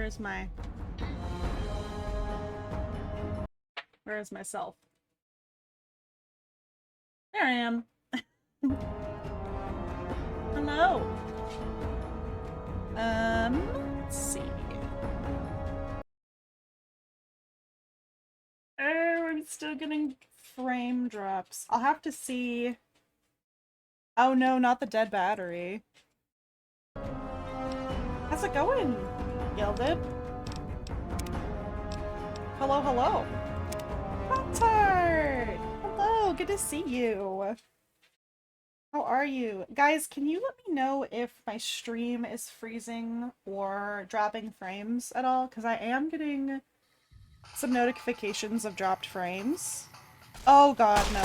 Where's my... Where is myself? There I am. Hello. Let's see. Oh, I'm still getting frame drops. I'll have to see. Oh no, not the dead battery. How's it going, Gilded? Hello, hello. Pop-Tart! Hello, good to see you. How are you? Guys, can you let me know if my stream is freezing or dropping frames at all? Because I am getting some notifications of dropped frames. Oh god, no.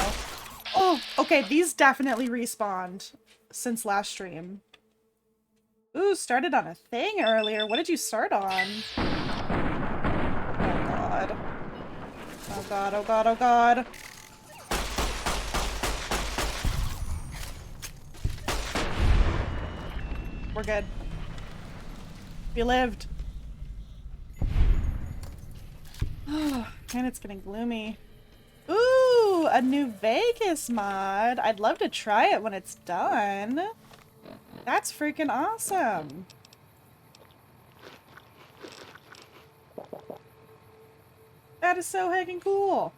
Oh, okay, these definitely respawned since last stream. Ooh, started on a thing earlier. What did you start on? Oh god. Oh god, oh god, oh god. We're good. We lived. Oh, and it's getting gloomy. Ooh, a New Vegas mod. I'd love to try it when it's done. That's freaking awesome. That is so heckin' cool.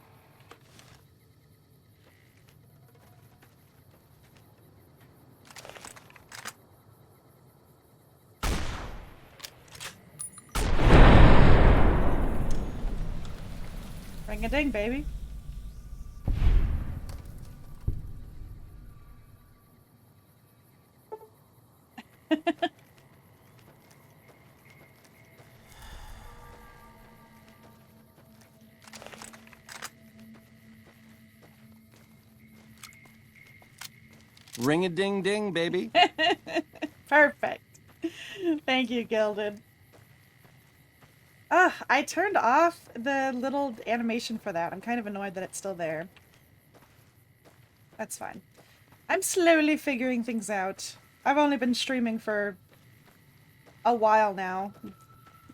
Ring a ding, baby. Ring a ding ding, baby. Perfect. Thank you, Gilded. Ugh, I turned off the little animation for that. I'm kind of annoyed that it's still there. That's fine. I'm slowly figuring things out. I've only been streaming for a while now,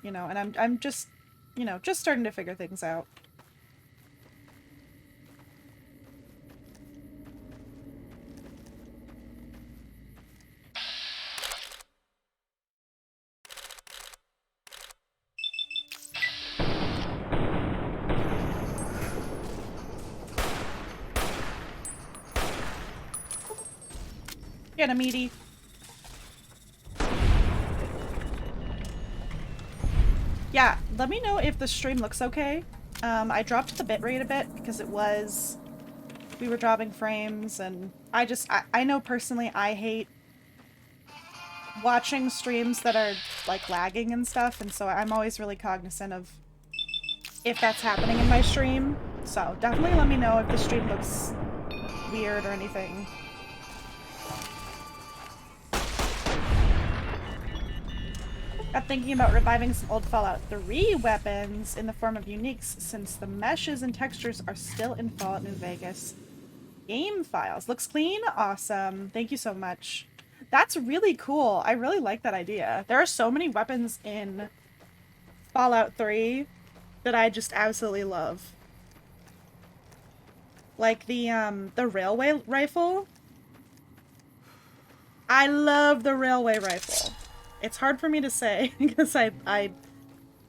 you know, and I'm just, you know, just starting to figure things out. Get a meaty. Yeah, let me know if the stream looks okay. I dropped the bitrate a bit because we were dropping frames, and I know personally I hate watching streams that are like lagging and stuff, and so I'm always really cognizant of if that's happening in my stream. So definitely let me know if the stream looks weird or anything. Got thinking about reviving some old Fallout 3 weapons in the form of uniques, since the meshes and textures are still in Fallout New Vegas. Game files. Looks clean? Awesome. Thank you so much. That's really cool. I really like that idea. There are so many weapons in Fallout 3 that I just absolutely love. Like the railway rifle. I love the railway rifle. It's hard for me to say because I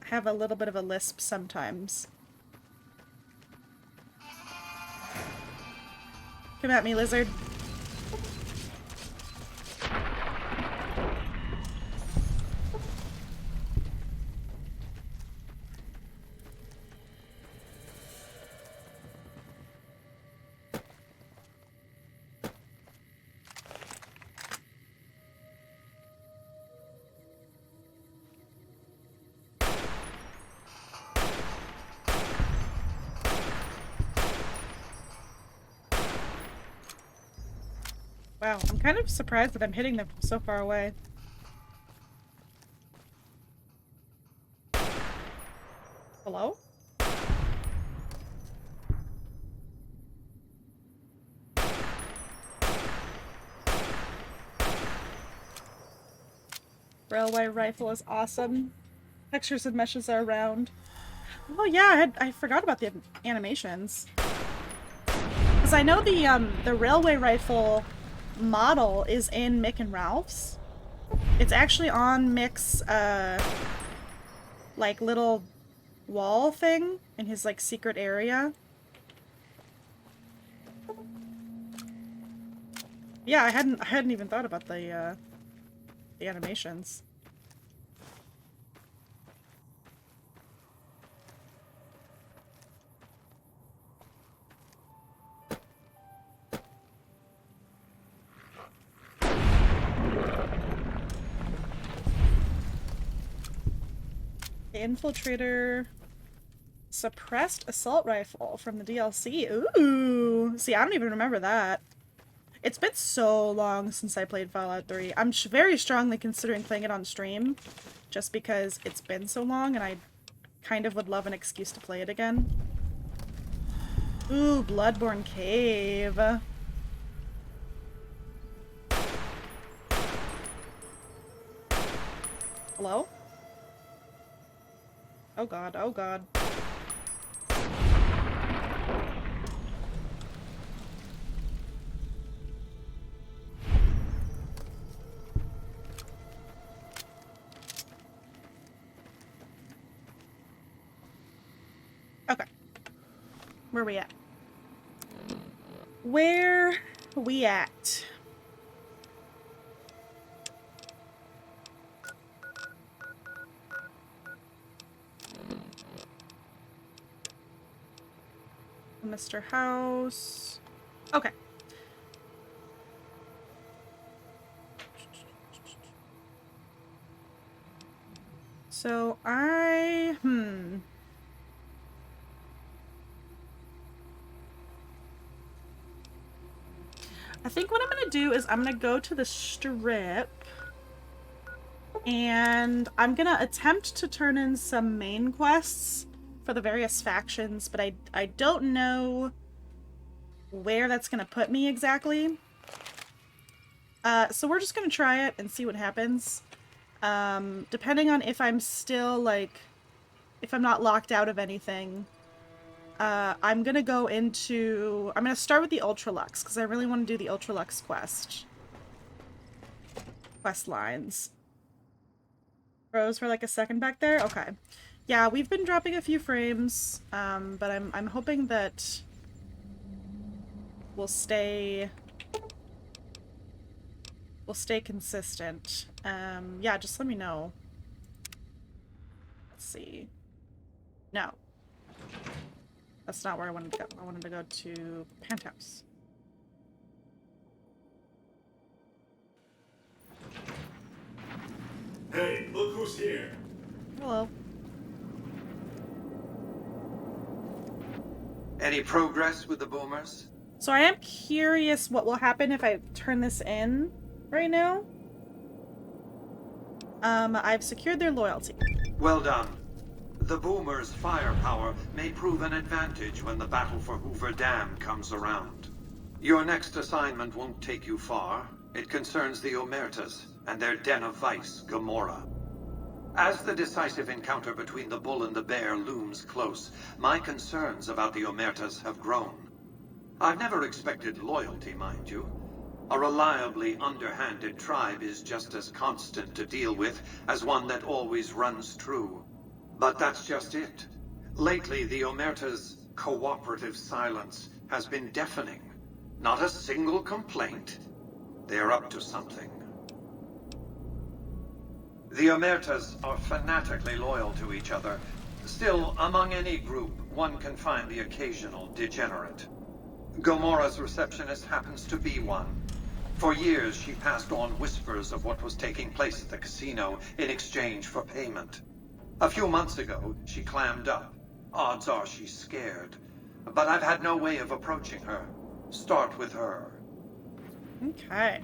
have a little bit of a lisp sometimes. Come at me, lizard. Wow, I'm kind of surprised that I'm hitting them from so far away. Hello? Railway rifle is awesome. Textures and meshes are round. Oh yeah, I forgot about the animations. Because I know the railway rifle model is in Mick and Ralph's. It's actually on Mick's like little wall thing in his like secret area. Yeah, I hadn't even thought about the animations. The Infiltrator suppressed assault rifle from the DLC. Ooh, see, I don't even remember that. It's been so long since I played Fallout 3. I'm very strongly considering playing it on stream, just because it's been so long and I kind of would love an excuse to play it again. Ooh, Bloodborne Cave. Hello? Oh god, oh god. Okay. Where we at? Where we at? Mr. House. Okay. So I think what I'm gonna do is I'm gonna go to the strip and I'm gonna attempt to turn in some main quests for the various factions, but I don't know where that's gonna put me exactly. So we're just gonna try it and see what happens. Depending on if I'm still like, if I'm not locked out of anything, I'm gonna go into, I'm gonna start with the Ultra Luxe because I really want to do the Ultra Luxe quest lines. Froze for like a second back there. Okay. Yeah, we've been dropping a few frames, but I'm hoping that we'll stay consistent. Yeah, just let me know. Let's see. No. That's not where I wanted to go. I wanted to go to Penthouse. Hey, look who's here. Hello. Any progress with the boomers? So I am curious what will happen if I turn this in right now. I've secured their loyalty. Well done. The boomers' firepower may prove an advantage when the battle for Hoover Dam comes around. Your next assignment won't take you far. It concerns the Omertas and their den of vice, Gomorrah. As the decisive encounter between the bull and the bear looms close, my concerns about the Omertas have grown. I've never expected loyalty, mind you. A reliably underhanded tribe is just as constant to deal with as one that always runs true. But that's just it. Lately, the Omerta's cooperative silence has been deafening. Not a single complaint. They're up to something. The Omertas are fanatically loyal to each other. Still, among any group, one can find the occasional degenerate. Gomorrah's receptionist happens to be one. For years, she passed on whispers of what was taking place at the casino in exchange for payment. A few months ago, she clammed up. Odds are she's scared. But I've had no way of approaching her. Start with her. Okay.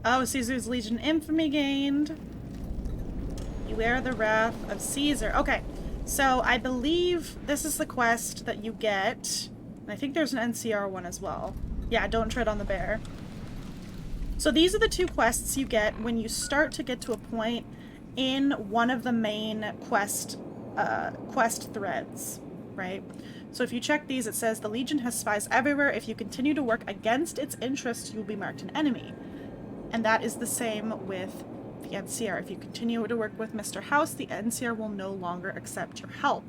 Oh, Caesar's Legion infamy gained. Beware the wrath of Caesar. Okay, so I believe this is the quest that you get. And I think there's an NCR one as well. Yeah, don't tread on the bear. So these are the two quests you get when you start to get to a point in one of the main quest threads, right? So if you check these, it says the Legion has spies everywhere. If you continue to work against its interests, you'll be marked an enemy. And that is the same with the NCR. If you continue to work with Mr. House, the NCR will no longer accept your help.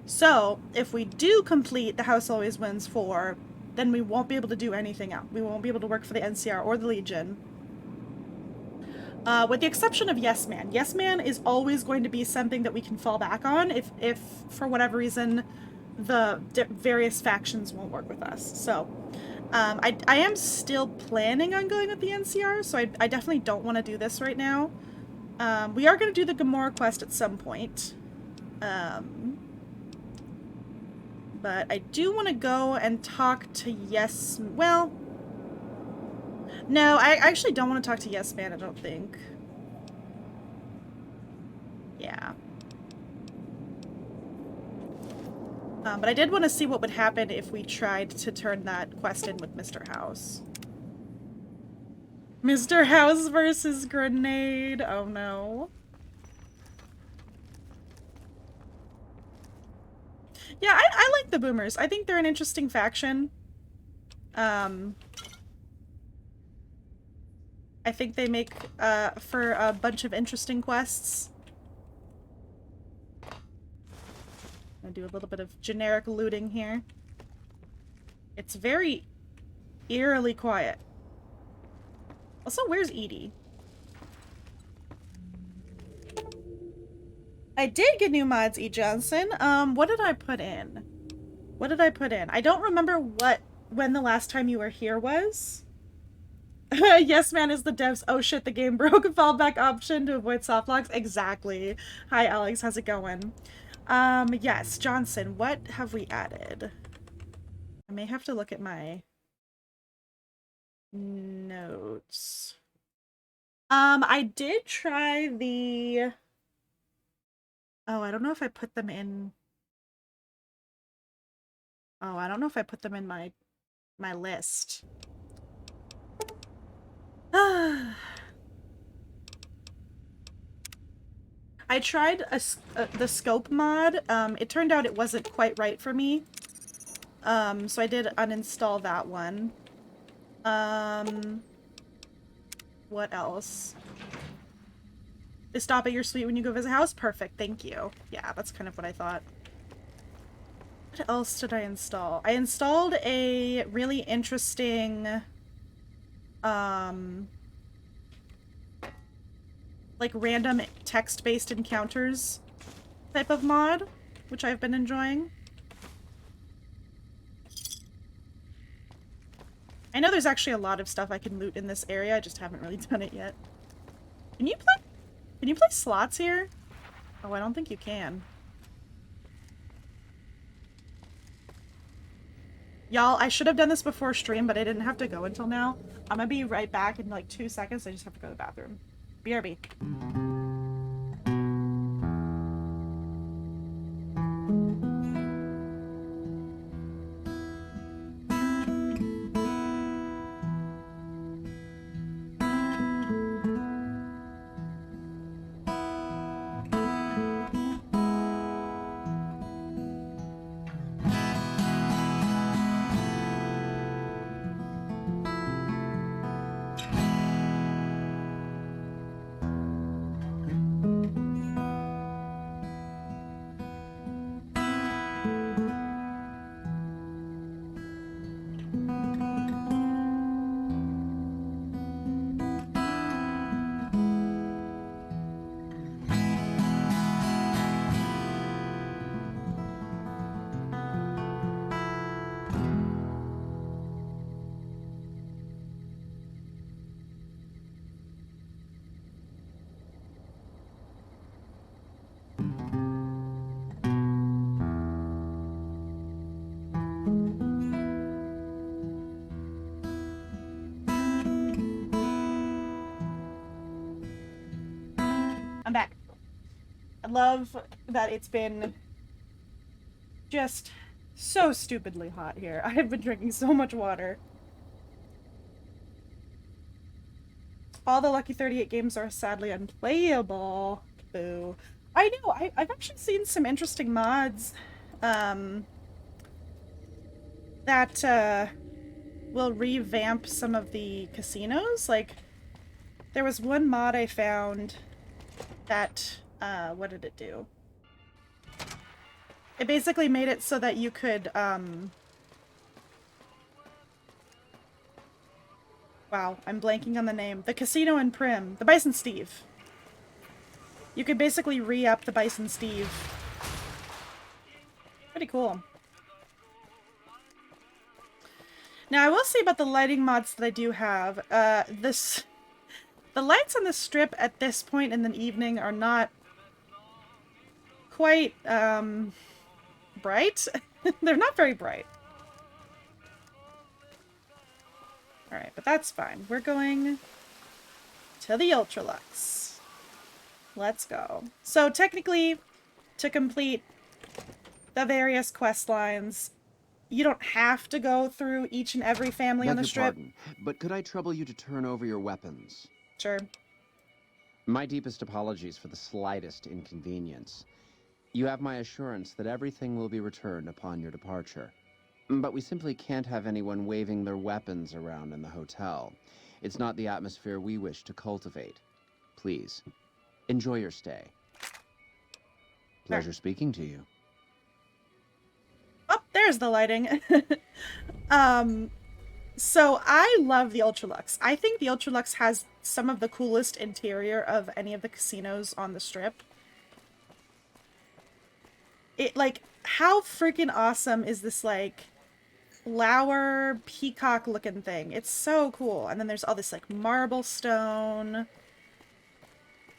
So if we do complete the House Always Wins 4, then we won't be able to do anything else. We won't be able to work for the NCR or the Legion. With the exception of Yes Man. Yes Man is always going to be something that we can fall back on if for whatever reason, the various factions won't work with us. So, I am still planning on going with the NCR, so I definitely don't want to do this right now. We are going to do the Gamora quest at some point. But I do want to go and talk to Yes... Well... No, I actually don't want to talk to Yes Man, I don't think. Yeah. But I did want to see what would happen if we tried to turn that quest in with Mr. House. Mr. House versus Grenade. Oh no. Yeah, I like the Boomers. I think they're an interesting faction. I think they make for a bunch of interesting quests. I'm gonna do a little bit of generic looting here. It's very eerily quiet. Also, where's Edie? I did get new mods, E. Johnson. What did I put in? What did I put in? I don't remember when the last time you were here was. Yes Man is the devs. Oh shit, the game broke. Fallback option to avoid soft locks. Exactly. Hi Alex, how's it going? Yes, Johnson, what have we added? I may have to look at my notes. I did try the... Oh, I don't know if I put them in... Oh, I don't know if I put them in my list. I tried the scope mod. It turned out it wasn't quite right for me. So I did uninstall that one. What else? Stop at your suite when you go visit house? Perfect, thank you. Yeah, that's kind of what I thought. What else did I install? I installed a really interesting, like random text-based encounters type of mod, which I've been enjoying. I know there's actually a lot of stuff I can loot in this area, I just haven't really done it yet. Can you play slots here? Oh, I don't think you can. Y'all, I should have done this before stream, but I didn't have to go until now. I'm gonna be right back in like 2 seconds. I just have to go to the bathroom. BRB. I'm back. I love that it's been just so stupidly hot here. I have been drinking so much water. All the Lucky 38 games are sadly unplayable. Boo. I know, I've actually seen some interesting mods um, that will revamp some of the casinos. Like, there was one mod I found that, what did it do? It basically made it so that you could, wow, I'm blanking on the name. The casino in Prim. The Bison Steve. You could basically re-up the Bison Steve. Pretty cool. Now, I will say about the lighting mods that I do have, the lights on the strip at this point in the evening are not quite, bright. They're not very bright. Alright, but that's fine. We're going to the Ultra Luxe. Let's go. So technically, to complete the various quest lines, you don't have to go through each and every family on the strip. Pardon, but could I trouble you to turn over your weapons? Sure. My deepest apologies for the slightest inconvenience. You have my assurance that everything will be returned upon your departure. But we simply can't have anyone waving their weapons around in the hotel. It's not the atmosphere we wish to cultivate. Please, enjoy your stay. Pleasure speaking to you. Oh, there's the lighting. So I love the Ultra Luxe. I think the Ultra Luxe has some of the coolest interior of any of the casinos on the strip. It, like, how freaking awesome is this, like, flower peacock looking thing? It's so cool. And then there's all this, like, marble stone.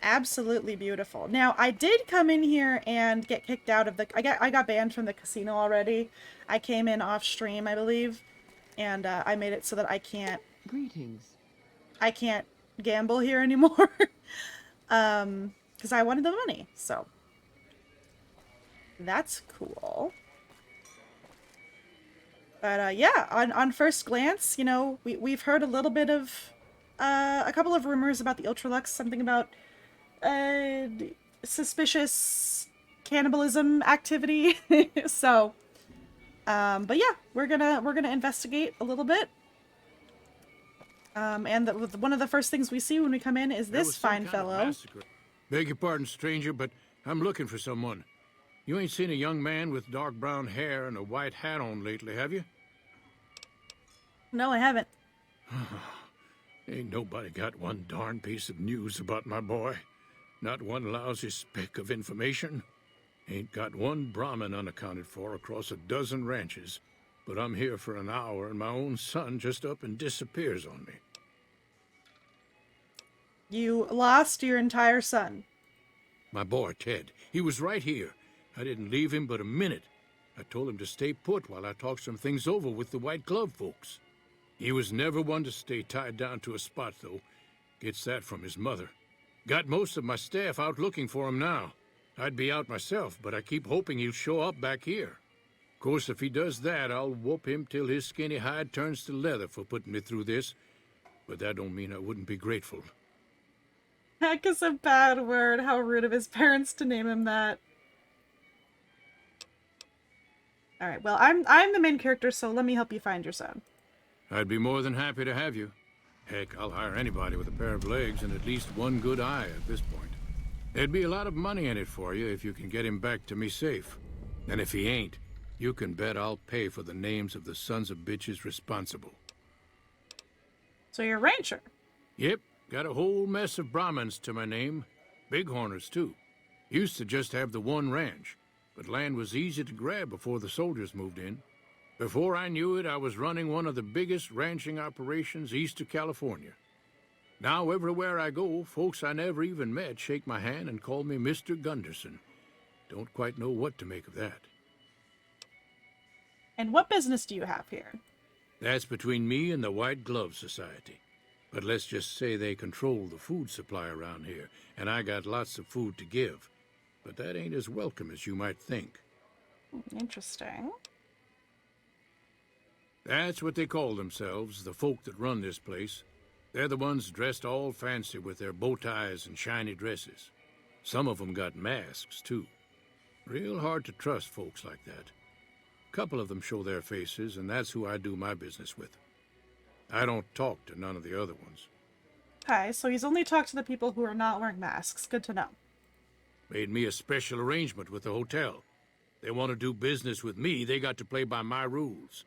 Absolutely beautiful. Now, I did come in here and get kicked out of the... I got banned from the casino already. I came in off stream, I believe. And I made it so that I can't... Greetings. I can't gamble here anymore. Because I wanted the money, so... That's cool. But yeah, on first glance, you know, we've heard a little bit of... a couple of rumors about the Ultra Luxe. Something about... suspicious cannibalism activity. So... but yeah, we're gonna investigate a little bit. And one of the first things we see when we come in is this fine fellow. Beg your pardon, stranger, but I'm looking for someone. You ain't seen a young man with dark brown hair and a white hat on lately, have you? No, I haven't. Ain't nobody got one darn piece of news about my boy. Not one lousy speck of information. Ain't got one Brahmin unaccounted for across a dozen ranches. But I'm here for an hour and my own son just up and disappears on me. You lost your entire son. My boy, Ted, he was right here. I didn't leave him but a minute. I told him to stay put while I talked some things over with the White Glove folks. He was never one to stay tied down to a spot, though. Gets that from his mother. Got most of my staff out looking for him now. I'd be out myself, but I keep hoping he'll show up back here. Of course, if he does that, I'll whoop him till his skinny hide turns to leather for putting me through this. But that don't mean I wouldn't be grateful. Heck is a bad word. How rude of his parents to name him that. Alright, well, I'm the main character, so let me help you find your son. I'd be more than happy to have you. Heck, I'll hire anybody with a pair of legs and at least one good eye at this point. There'd be a lot of money in it for you if you can get him back to me safe. And if he ain't, you can bet I'll pay for the names of the sons of bitches responsible. So you're a rancher? Yep, got a whole mess of Brahmins to my name. Bighorners, too. Used to just have the one ranch, but land was easy to grab before the soldiers moved in. Before I knew it, I was running one of the biggest ranching operations east of California. Now, everywhere I go, folks I never even met shake my hand and call me Mr. Gunderson. Don't quite know what to make of that. And what business do you have here? That's between me and the White Glove Society. But let's just say they control the food supply around here, and I got lots of food to give. But that ain't as welcome as you might think. Interesting. That's what they call themselves, the folk that run this place. They're the ones dressed all fancy with their bow ties and shiny dresses. Some of them got masks, too. Real hard to trust folks like that. Couple of them show their faces, and that's who I do my business with. I don't talk to none of the other ones. Okay, so he's only talked to the people who are not wearing masks. Good to know. Made me a special arrangement with the hotel. They want to do business with me, they got to play by my rules.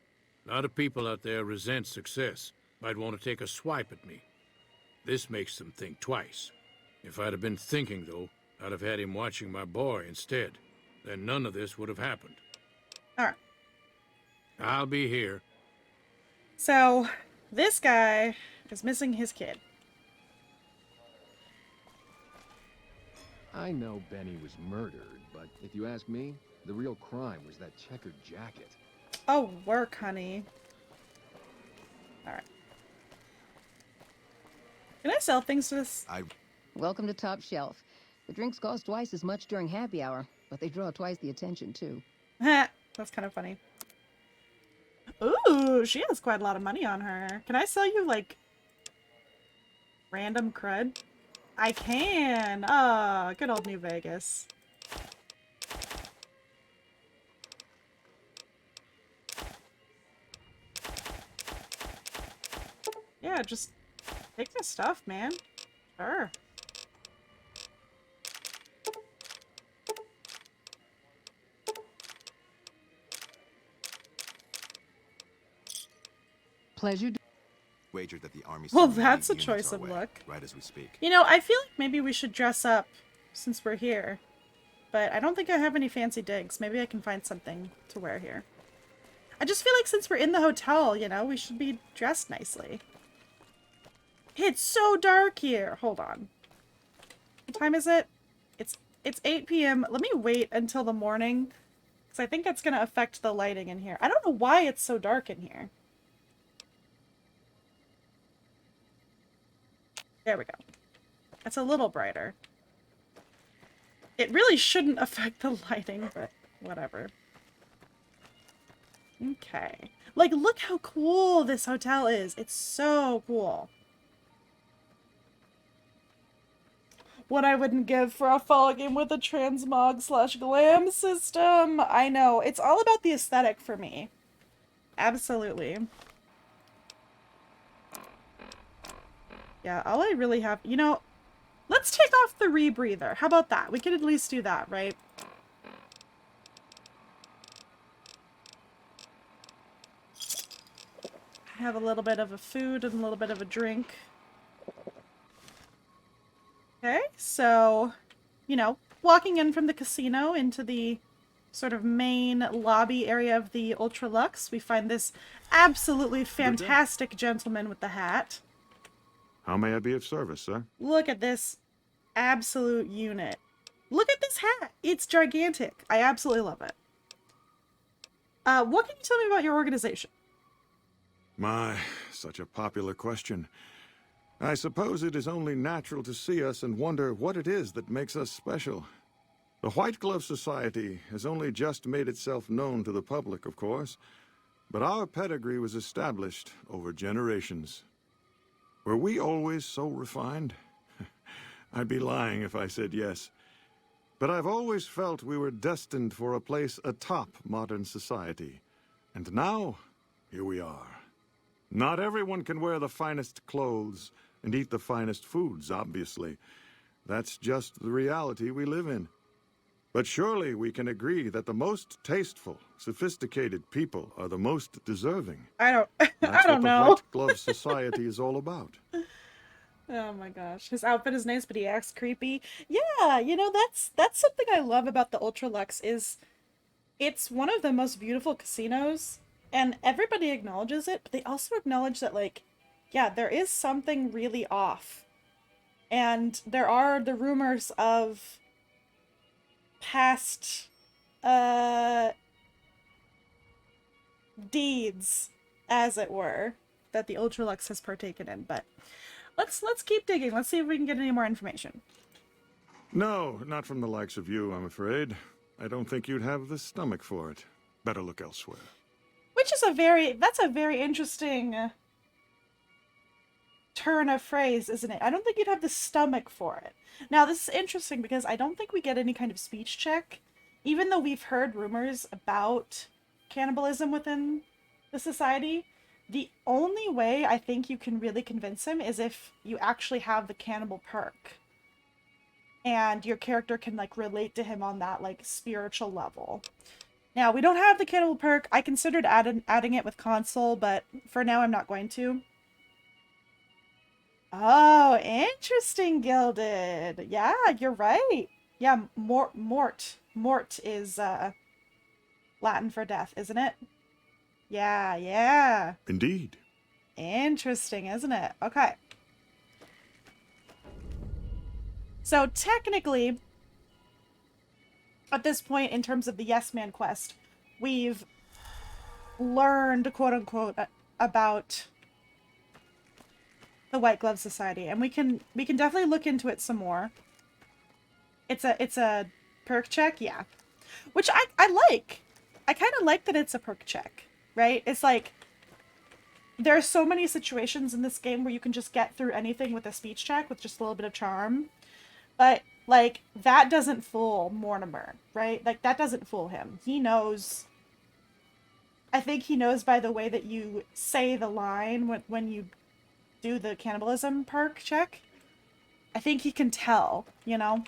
A lot of people out there resent success. Might want to take a swipe at me. This makes them think twice. If I'd have been thinking, though, I'd have had him watching my boy instead. Then none of this would have happened. All right. I'll be here. So, this guy is missing his kid. I know Benny was murdered, but if you ask me, the real crime was that checkered jacket. Oh, work, honey. All right. Can I sell things to this? Welcome to Top Shelf. The drinks cost twice as much during happy hour, but they draw twice the attention, too. That's kind of funny. Ooh, she has quite a lot of money on her. Can I sell you, like, random crud? I can. Ah, good old New Vegas. Yeah, just take this stuff, man. Sure. Pleasure. Wagered that the army. Well, that's a choice of look. Right as we speak. You know, I feel like maybe we should dress up since we're here. But I don't think I have any fancy digs. Maybe I can find something to wear here. I just feel like since we're in the hotel, you know, we should be dressed nicely. It's so dark here. Hold on. What time is it? It's 8 p.m. Let me wait until the morning, because I think that's going to affect the lighting in here. I don't know why it's so dark in here. There we go. That's a little brighter. It really shouldn't affect the lighting, but whatever. Okay. Like, look how cool this hotel is. It's so cool. What I wouldn't give for a fall game with a transmog/glam system. I know. It's all about the aesthetic for me. Absolutely. Yeah, all I really have... You know, let's take off the rebreather. How about that? We could at least do that, right? I have a little bit of a food and a little bit of a drink. Okay, so, you know, walking in from the casino into the sort of main lobby area of the Ultra Luxe, we find this absolutely fantastic gentleman with the hat. How may I be of service, sir? Look at this absolute unit. Look at this hat. It's gigantic. I absolutely love it. What can you tell me about your organization? My, such a popular question. I suppose it is only natural to see us and wonder what it is that makes us special. The White Glove Society has only just made itself known to the public, of course, but our pedigree was established over generations. Were we always so refined? I'd be lying if I said yes. But I've always felt we were destined for a place atop modern society. And now, here we are. Not everyone can wear the finest clothes and eat the finest foods, obviously. That's just the reality we live in. But surely we can agree that the most tasteful, sophisticated people are the most deserving. I don't That's I don't what the know. White Glove Society is all about. Oh my gosh. His outfit is nice, but he acts creepy. Yeah, you know, that's something I love about the Ultra Luxe is it's one of the most beautiful casinos, and everybody acknowledges it, but they also acknowledge that, like, yeah, there is something really off. And there are the rumors of past deeds, as it were, that the Ultra Luxe has partaken in, but let's keep digging. Let's see if we can get any more information. No, not from the likes of you, I'm afraid. I don't think you'd have the stomach for it. Better look elsewhere. Which is that's a very interesting turn of phrase, isn't it? I don't think you'd have the stomach for it. Now, this is interesting because I don't think we get any kind of speech check, even though we've heard rumors about cannibalism within the society. The only way I think you can really convince him is if you actually have the cannibal perk and your character can like relate to him on that like spiritual level. Now, we don't have the cannibal perk. I considered adding it with console, but for now I'm not going to. Oh, interesting, Gilded. Yeah, you're right. Yeah, mort is Latin for death, isn't it? Yeah, yeah. Indeed. Interesting, isn't it? Okay. So technically, at this point, in terms of the Yes Man quest, we've learned, quote unquote, about the White Glove Society, and we can definitely look into it some more. It's a perk check, yeah, which I like. I kind of like that it's a perk check, right? It's like there are so many situations in this game where you can just get through anything with a speech check with just a little bit of charm, but like that doesn't fool Mortimer, right? Like that doesn't fool him. He knows. I think he knows by the way that you say the line when you do the cannibalism perk check. I think he can tell, you know?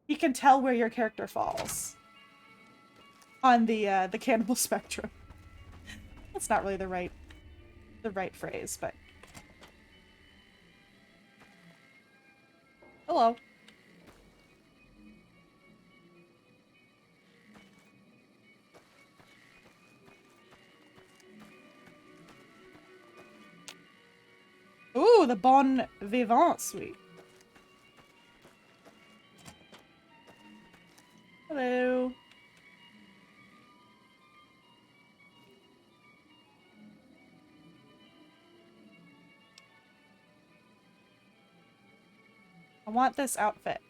He can tell where your character falls on the cannibal spectrum. That's not really the right phrase, but hello. Ooh, the Bon Vivant suite. Hello. I want this outfit.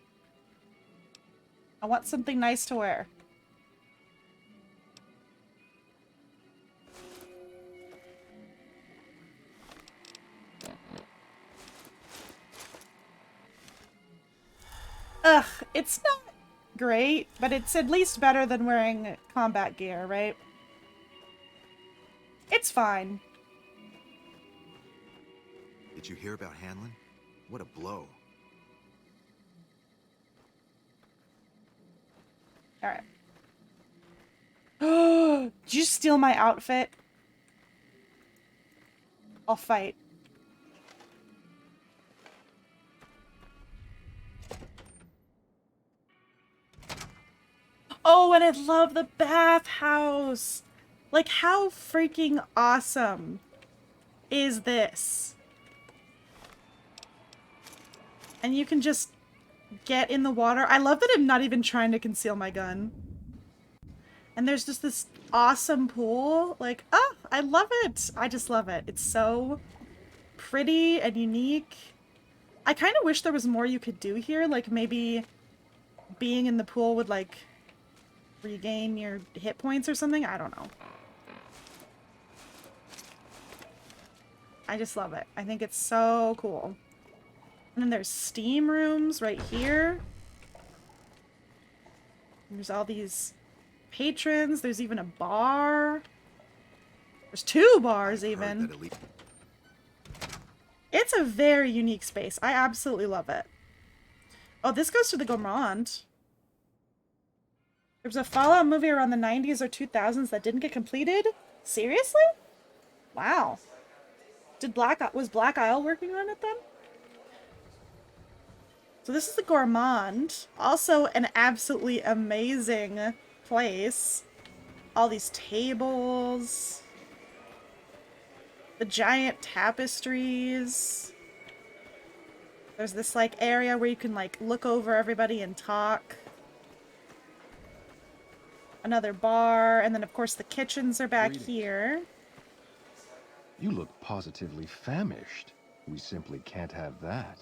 I want something nice to wear. Ugh, it's not great, but it's at least better than wearing combat gear, right? It's fine. Did you hear about Hanlon? What a blow. Alright. Did you steal my outfit? I'll fight. Oh, and I love the bathhouse! Like, how freaking awesome is this? And you can just get in the water. I love that I'm not even trying to conceal my gun. And there's just this awesome pool. Like, oh, I love it. I just love it. It's so pretty and unique. I kind of wish there was more you could do here. Like, maybe being in the pool would, like, regain your hit points or something. I don't know. I just love it. I think it's so cool. And then there's steam rooms right here. There's all these patrons. There's even a bar. There's 2 bars even. It's a very unique space. I absolutely love it. Oh, this goes to the Gourmand. There was a Fallout movie around the 90s or 2000s that didn't get completed? Seriously? Wow. Was Black Isle working on it then? So this is the Gourmand. Also an absolutely amazing place. All these tables. The giant tapestries. There's this like area where you can like look over everybody and talk. Another bar, and then of course the kitchens are back here. You look positively famished. We simply can't have that.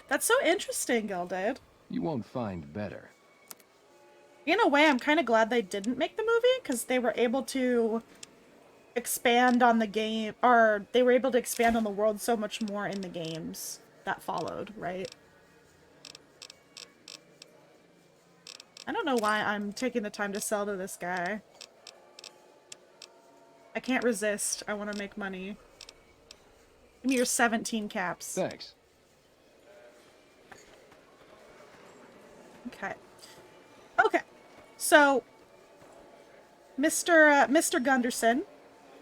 That's so interesting, Gilded. You won't find better. In a way, I'm kind of glad they didn't make the movie, because they were able to expand on the game, or they were able to expand on the world so much more in the games that followed, right? I don't know why I'm taking the time to sell to this guy. I can't resist. I want to make money. Give me your 17 caps. Thanks. Okay. Okay. So, Mr. Gunderson,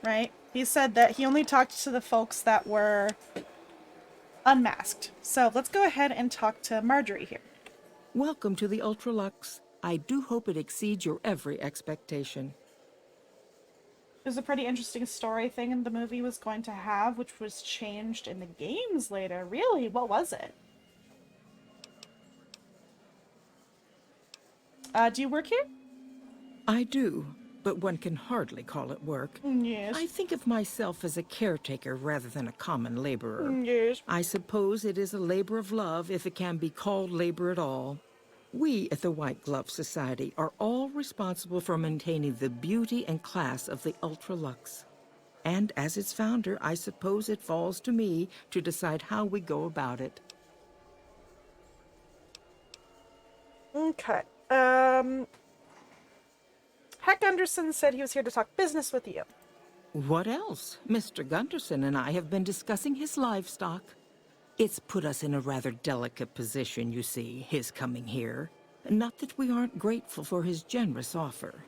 right? He said that he only talked to the folks that were unmasked. So let's go ahead and talk to Marjorie here. Welcome to the Ultra Luxe. I do hope it exceeds your every expectation. There's a pretty interesting story thing in the movie was going to have, which was changed in the games later. Really? What was it? Do you work here? I do, but one can hardly call it work. Yes. I think of myself as a caretaker rather than a common laborer. Yes. I suppose it is a labor of love if it can be called labor at all. We at the White Glove Society are all responsible for maintaining the beauty and class of the Ultra Luxe. And as its founder, I suppose it falls to me to decide how we go about it. Okay. Heck Gunderson said he was here to talk business with you. What else? Mr. Gunderson and I have been discussing his livestock. It's put us in a rather delicate position, you see, his coming here. Not that we aren't grateful for his generous offer.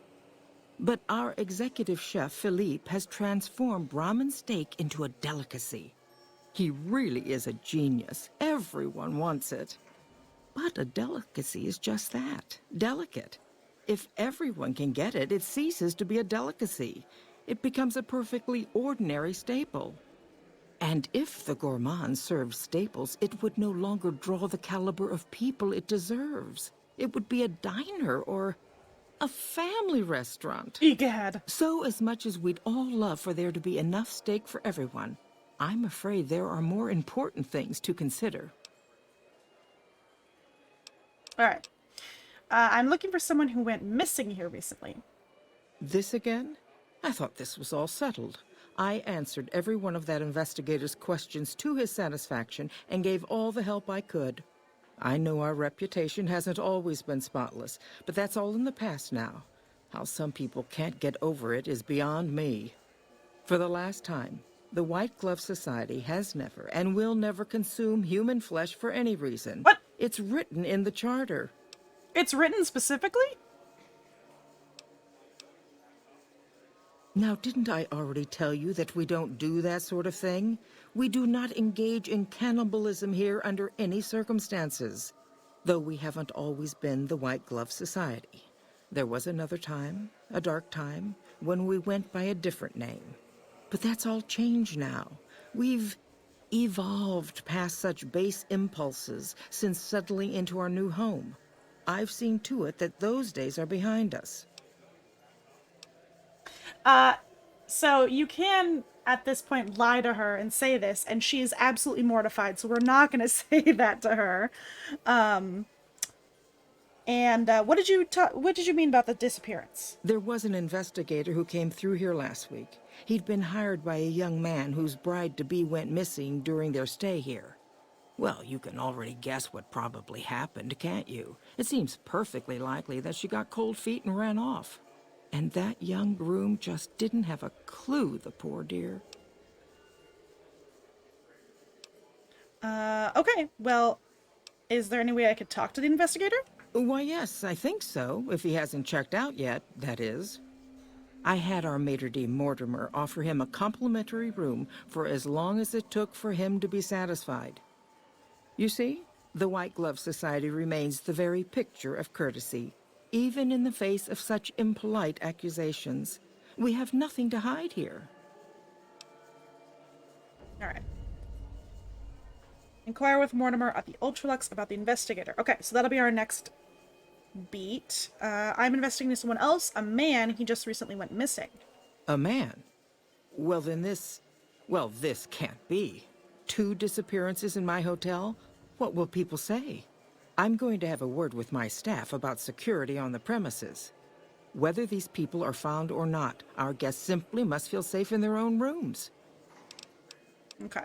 But our executive chef, Philippe, has transformed Brahmin steak into a delicacy. He really is a genius. Everyone wants it. But a delicacy is just that, delicate. If everyone can get it, it ceases to be a delicacy. It becomes a perfectly ordinary staple. And if the gourmand served staples, it would no longer draw the caliber of people it deserves. It would be a diner or a family restaurant. Egad. So as much as we'd all love for there to be enough steak for everyone, I'm afraid there are more important things to consider. All right. I'm looking for someone who went missing here recently. This again? I thought this was all settled. I answered every one of that investigator's questions to his satisfaction and gave all the help I could. I know our reputation hasn't always been spotless, but that's all in the past now. How some people can't get over it is beyond me. For the last time, the White Glove Society has never and will never consume human flesh for any reason. What? It's written in the charter. It's written specifically? Now, didn't I already tell you that we don't do that sort of thing? We do not engage in cannibalism here under any circumstances. Though we haven't always been the White Glove Society. There was another time, a dark time, when we went by a different name. But that's all changed now. We've evolved past such base impulses since settling into our new home. I've seen to it that those days are behind us. So you can, at this point, lie to her and say this, and she is absolutely mortified, so we're not going to say that to her. What did you mean about the disappearance? There was an investigator who came through here last week. He'd been hired by a young man whose bride-to-be went missing during their stay here. Well, you can already guess what probably happened, can't you? It seems perfectly likely that she got cold feet and ran off. And that young groom just didn't have a clue, the poor dear. Okay, well, is there any way I could talk to the investigator? Why, yes, I think so, if he hasn't checked out yet, that is. I had our maitre d' Mortimer offer him a complimentary room for as long as it took for him to be satisfied. You see, the White Glove Society remains the very picture of courtesy, even in the face of such impolite accusations. We have nothing to hide here. All right. Inquire with Mortimer at the Ultralux about the investigator. Okay, so that'll be our next beat. I'm investigating someone else, a man. He just recently went missing. A man? Well, then this can't be. 2 disappearances in my hotel? What will people say? I'm going to have a word with my staff about security on the premises. Whether these people are found or not, our guests simply must feel safe in their own rooms. Okay.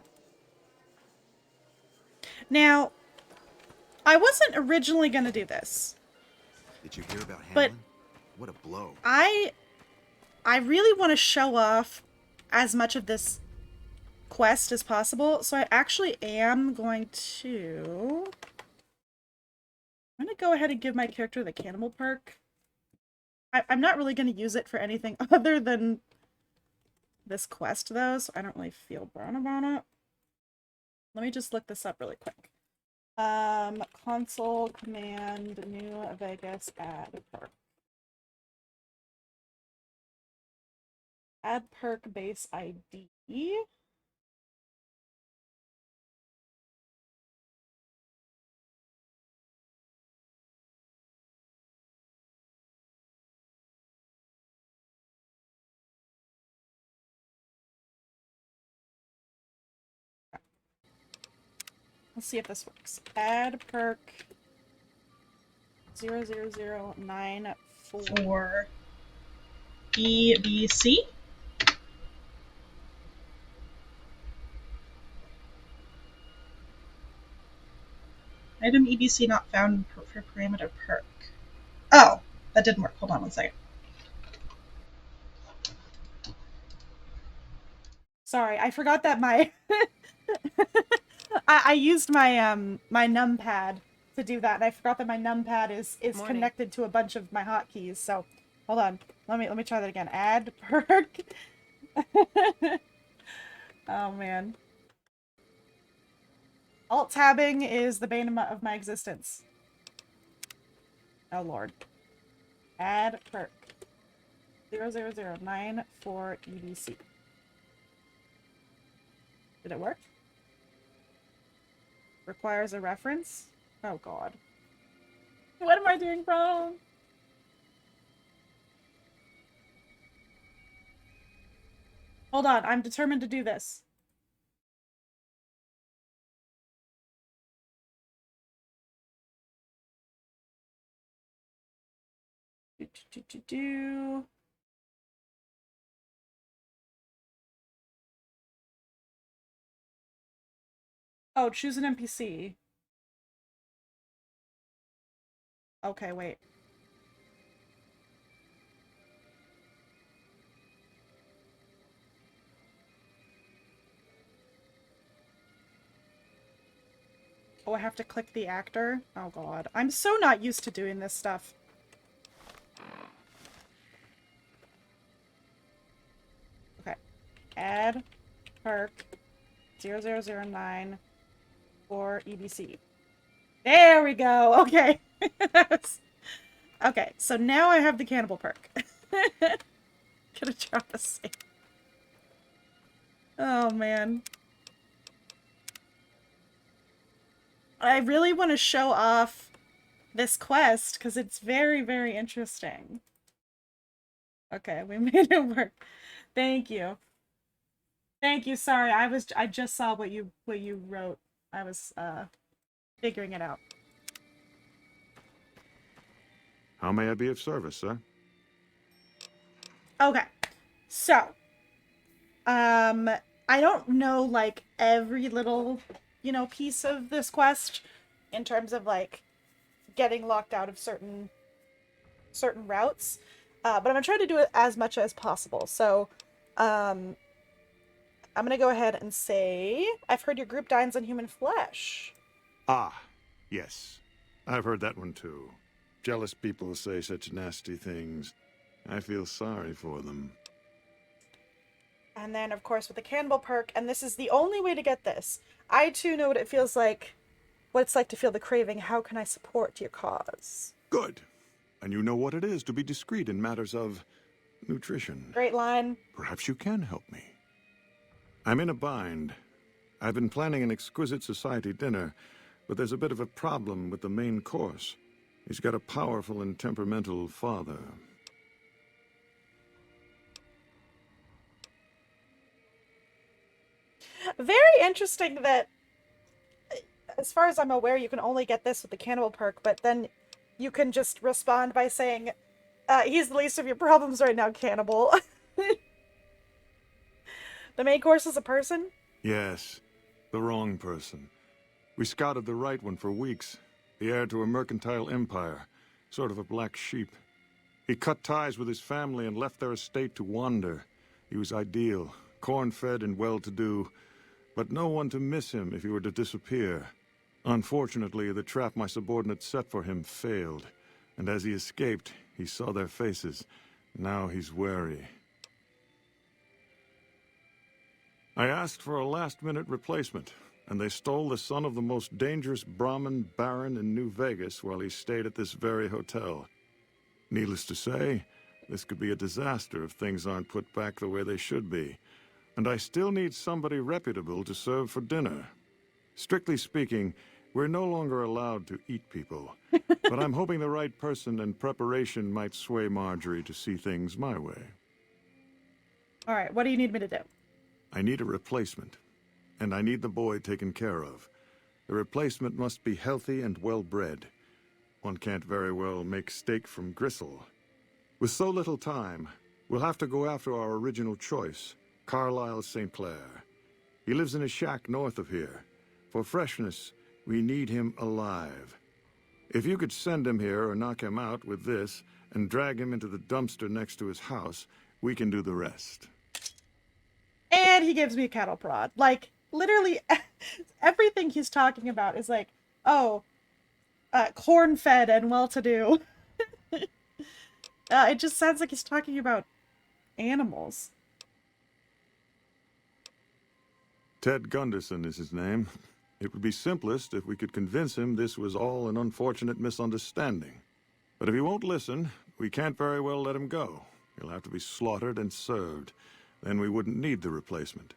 Now, I wasn't originally going to do this. Did you hear about But Hanlon? What a blow. I really want to show off as much of this quest as possible, so I actually am going to... I'm going to go ahead and give my character the cannibal perk. I'm not really going to use it for anything other than this quest, though, so I don't really feel bad about it. Let me just look this up really quick. Console command New Vegas add perk. Add perk base ID. Let's see if this works. Add perk 00094 For EBC. Item EBC not found for parameter perk. Oh, that didn't work. Hold on one second. Sorry, I forgot that my I used my my numpad to do that, and I forgot that my numpad is connected to a bunch of my hotkeys. So, hold on. Let me try that again. Add perk. Oh man. Alt tabbing is the bane of my existence. Oh lord. Add perk 00094 EDC. Did it work? Requires a reference? Oh god. What am I doing wrong? Hold on, I'm determined to do this. Do. Oh, choose an NPC. Okay, wait. Oh, I have to click the actor? Oh god. I'm so not used to doing this stuff. Okay. Add perk 0009 for EBC. There we go! Okay. Okay, so now I have the cannibal perk. Gonna drop a save. Oh man. I really want to show off this quest because it's very, very interesting. Okay, we made it work. Thank you. Thank you. Sorry, I just saw what you wrote. I was figuring it out. How may I be of service, sir? Okay. So, I don't know like every little, piece of this quest in terms of like getting locked out of certain routes. But I'm gonna try to do it as much as possible. So, I'm gonna go ahead and say, I've heard your group dines on human flesh. Ah, yes. I've heard that one too. Jealous people say such nasty things. I feel sorry for them. And then, of course, with the cannibal perk, and this is the only way to get this. I too know what it feels like, what it's like to feel the craving. How can I support your cause? Good. And you know what it is to be discreet in matters of nutrition. Great line. Perhaps you can help me. I'm in a bind. I've been planning an exquisite society dinner, but there's a bit of a problem with the main course. He's got a powerful and temperamental father. Very interesting that, as far as I'm aware, you can only get this with the cannibal perk, but then you can just respond by saying, He's the least of your problems right now, cannibal. The main course is a person? Yes, the wrong person. We scouted the right one for weeks. The heir to a mercantile empire, sort of a black sheep. He cut ties with his family and left their estate to wander. He was ideal, corn-fed and well-to-do, but no one to miss him if he were to disappear. Unfortunately, the trap my subordinates set for him failed, and as he escaped, he saw their faces. Now he's wary. I asked for a last-minute replacement, and they stole the son of the most dangerous Brahmin baron in New Vegas while he stayed at this very hotel. Needless to say, this could be a disaster if things aren't put back the way they should be. And I still need somebody reputable to serve for dinner. Strictly speaking, we're no longer allowed to eat people. But I'm hoping the right person and preparation might sway Marjorie to see things my way. Alright, what do you need me to do? I need a replacement. And I need the boy taken care of. The replacement must be healthy and well-bred. One can't very well make steak from gristle. With so little time, we'll have to go after our original choice, Carlisle St. Clair. He lives in a shack north of here. For freshness, we need him alive. If you could send him here or knock him out with this and drag him into the dumpster next to his house, we can do the rest. And he gives me a cattle prod. Like, literally everything he's talking about is like, oh, corn-fed and well-to-do. It just sounds like he's talking about animals. Ted Gunderson is his name. It would be simplest if we could convince him this was all an unfortunate misunderstanding. But if he won't listen, we can't very well let him go. He'll have to be slaughtered and served. Then we wouldn't need the replacement.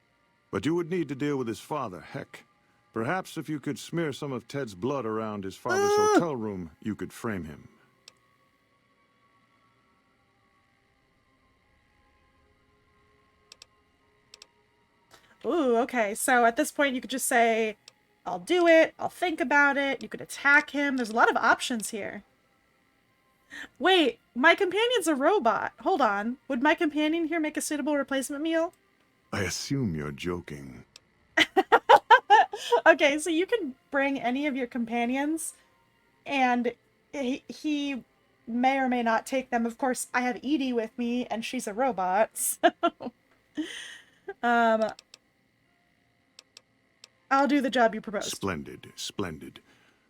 But you would need to deal with his father, Heck. Perhaps if you could smear some of Ted's blood around his father's hotel room, you could frame him. Ooh, okay. So at this point you could just say, I'll do it, I'll think about it, you could attack him. There's a lot of options here. Wait, my companion's a robot. Hold on. Would my companion here make a suitable replacement meal? I assume you're joking. Okay, so you can bring any of your companions, and he may or may not take them. Of course, I have Edie with me, and she's a robot, so... I'll do the job you proposed. Splendid, splendid.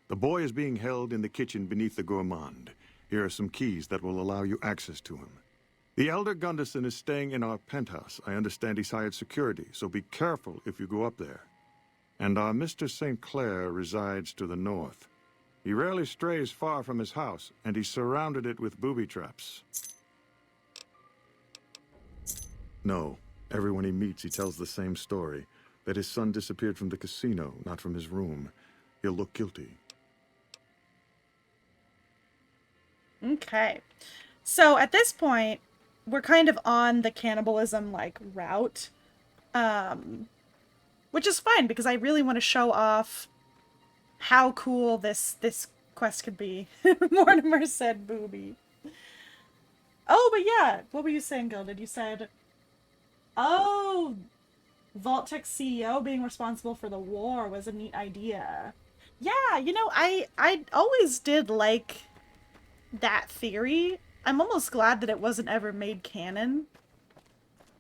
The boy is being held in the kitchen beneath the gourmand. Here are some keys that will allow you access to him. The elder Gunderson is staying in our penthouse. I understand he's hired security, so be careful if you go up there. And our Mr. St. Clair resides to the north. He rarely strays far from his house, and he's surrounded it with booby traps. No, everyone he meets, he tells the same story. That his son disappeared from the casino, not from his room. He'll look guilty. Okay. So at this point, we're kind of on the cannibalism, like, route. Which is fine, because I really want to show off how cool this quest could be. Mortimer said booby. Oh, but yeah. What were you saying, Gilded? You said... Oh... Vault-Tec CEO being responsible for the war was a neat idea. Yeah, you know, I always did like that theory. I'm almost glad that it wasn't ever made canon.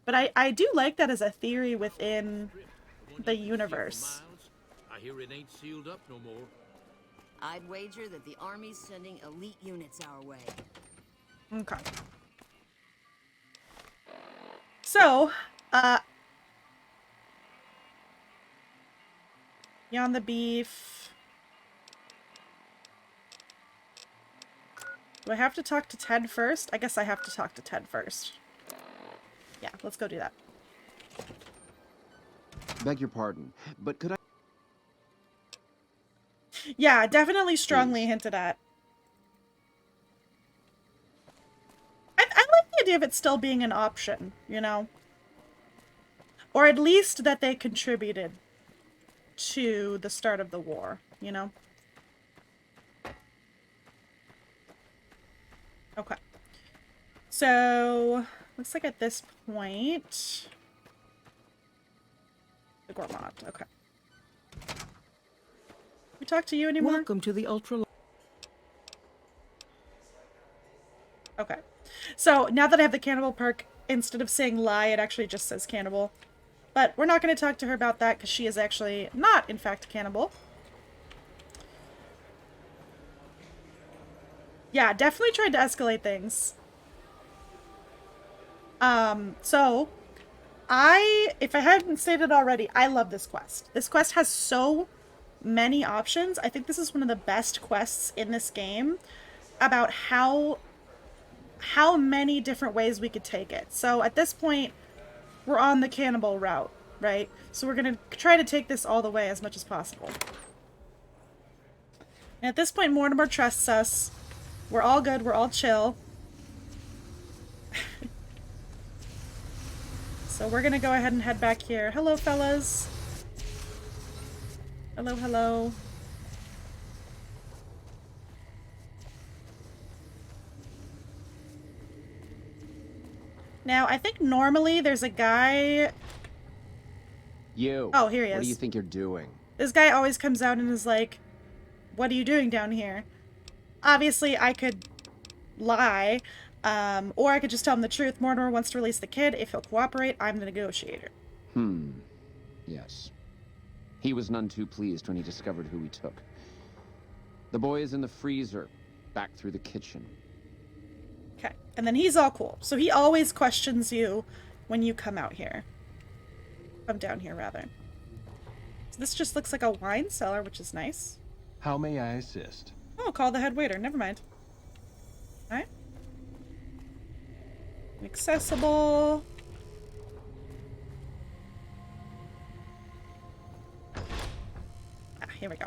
But I do like that as a theory within the universe. I hear it ain't sealed up no more. I'd wager that the Army's sending elite units our way. Okay. So, Beyond the beef. Do I have to talk to Ted first? I guess I have to talk to Ted first. Yeah, let's go do that. Beg your pardon, but could I... Yeah, definitely strongly hinted at. I like the idea of it still being an option, you know? Or at least that they contributed to the start of the war, you know? Okay. So, looks like at this point... The Gourmand, okay. We talk to you anymore? Welcome to the Ultra... Okay. So, now that I have the cannibal perk, instead of saying lie, it actually just says cannibal. But we're not going to talk to her about that because she is actually not, in fact, a cannibal. Yeah, definitely tried to escalate things. So, if I hadn't stated already, I love this quest. This quest has so many options. I think this is one of the best quests in this game about how many different ways we could take it. So at this point, we're on the cannibal route, right? So we're going to try to take this all the way as much as possible. And at this point, Mortimer trusts us. We're all good. We're all chill. So we're going to go ahead and head back here. Hello, fellas. Hello, hello. Now, I think normally there's a guy... You. Oh, here he is. What do you think you're doing? This guy always comes out and is like, what are you doing down here? Obviously, I could lie, or I could just tell him the truth. Mortimer wants to release the kid. If he'll cooperate, I'm the negotiator. Yes. He was none too pleased when he discovered who we took. The boy is in the freezer, back through the kitchen. Okay, and then he's all cool. So he always questions you when you come out here. Come down here, rather. So this just looks like a wine cellar, which is nice. How may I assist? Oh, call the head waiter. Never mind. Alright. Accessible. Ah, here we go.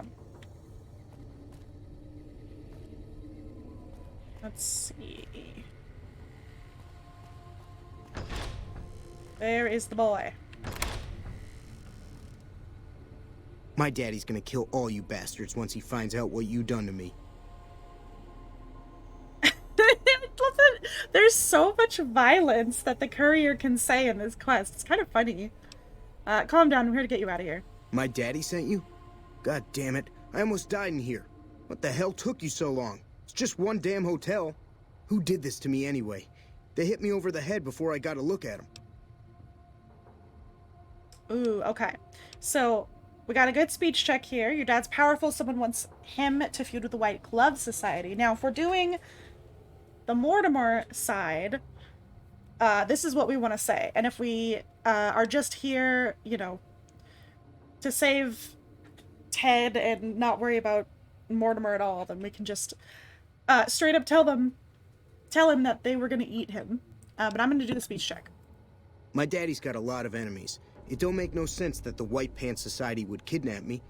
Let's see. Where is the boy? My daddy's gonna kill all you bastards once he finds out what you done to me. There's so much violence that the courier can say in this quest. It's kind of funny. Calm down. I'm here to get you out of here. My daddy sent you? God damn it. I almost died in here. What the hell took you so long? It's just one damn hotel. Who did this to me anyway? They hit me over the head before I got a look at them. Ooh, okay. So, we got a good speech check here. Your dad's powerful. Someone wants him to feud with the White Glove Society. Now, if we're doing the Mortimer side, this is what we want to say. And if we are just here, you know, to save Ted and not worry about Mortimer at all, then we can just straight up tell him that they were going to eat him. But I'm going to do the speech check. My daddy's got a lot of enemies. It don't make no sense that the White Pants Society would kidnap me.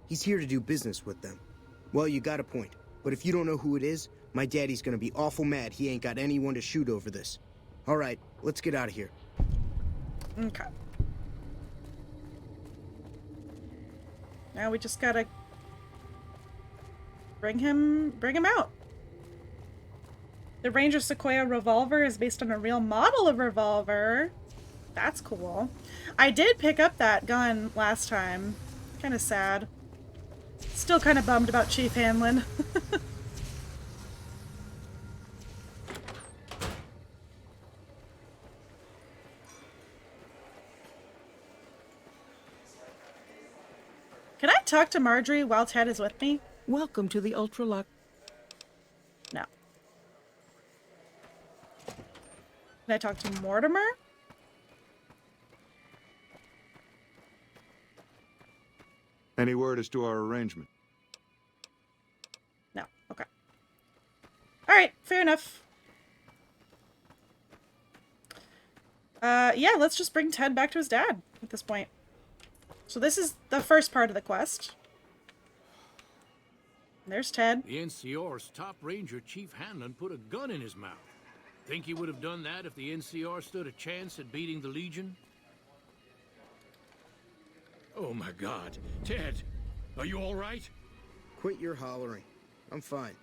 He's here to do business with them. Well, you got a point. But if you don't know who it is, my daddy's gonna be awful mad he ain't got anyone to shoot over this. All right, let's get out of here. Okay. Now we just gotta bring him out. The Ranger Sequoia revolver is based on a real model of revolver. That's cool. I did pick up that gun last time. Kind of sad. Still kind of bummed about Chief Hanlon. Can I talk to Marjorie while Ted is with me? Welcome to the Ultralux. No. Can I talk to Mortimer? Any word as to our arrangement? No. Okay. Alright, fair enough. Yeah, let's just bring Ted back to his dad at this point. So this is the first part of the quest. There's Ted. The NCR's top ranger, Chief Hanlon, put a gun in his mouth. Think he would have done that if the NCR stood a chance at beating the Legion? Oh my God. Ted, are you all right? Quit your hollering. I'm fine.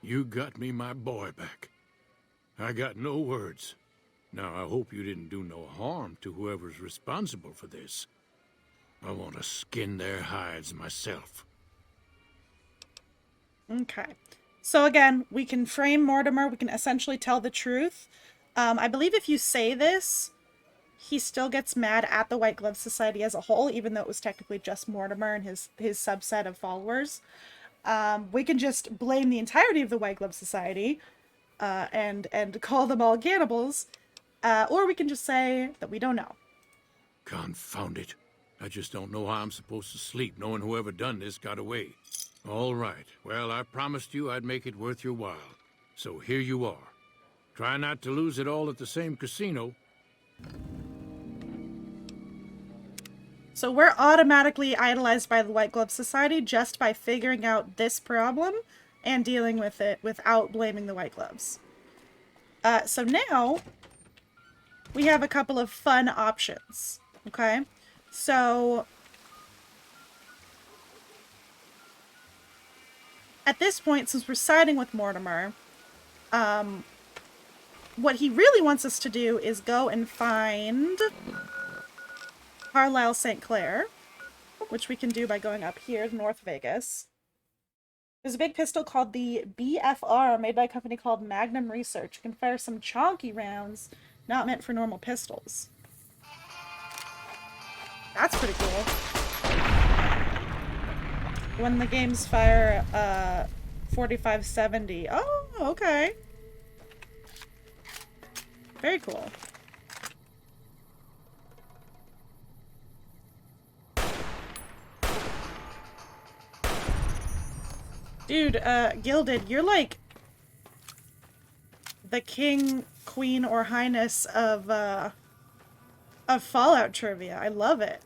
You got me my boy back. I got no words. Now, I hope you didn't do no harm to whoever's responsible for this. I want to skin their hides myself. Okay. So again, we can frame Mortimer. We can essentially tell the truth. I believe if you say this, he still gets mad at the White Glove Society as a whole, even though it was technically just Mortimer and his subset of followers. We can just blame the entirety of the White Glove Society and call them all cannibals, or we can just say that we don't know. Confound it. I just don't know how I'm supposed to sleep knowing whoever done this got away. All right. Well, I promised you I'd make it worth your while. So here you are. Try not to lose it all at the same casino. So we're automatically idolized by the White Glove Society just by figuring out this problem and dealing with it without blaming the White Gloves. So now we have a couple of fun options, okay? So at this point, since we're siding with Mortimer, what he really wants us to do is go and find Carlisle St. Clair, which we can do by going up here to North Vegas. There's a big pistol called the BFR, made by a company called Magnum Research. It can fire some chonky rounds, not meant for normal pistols. That's pretty cool. When the games fire 4570. Oh, okay. Very cool. Dude, Gilded, you're like the king, queen, or highness of Fallout trivia. I love it.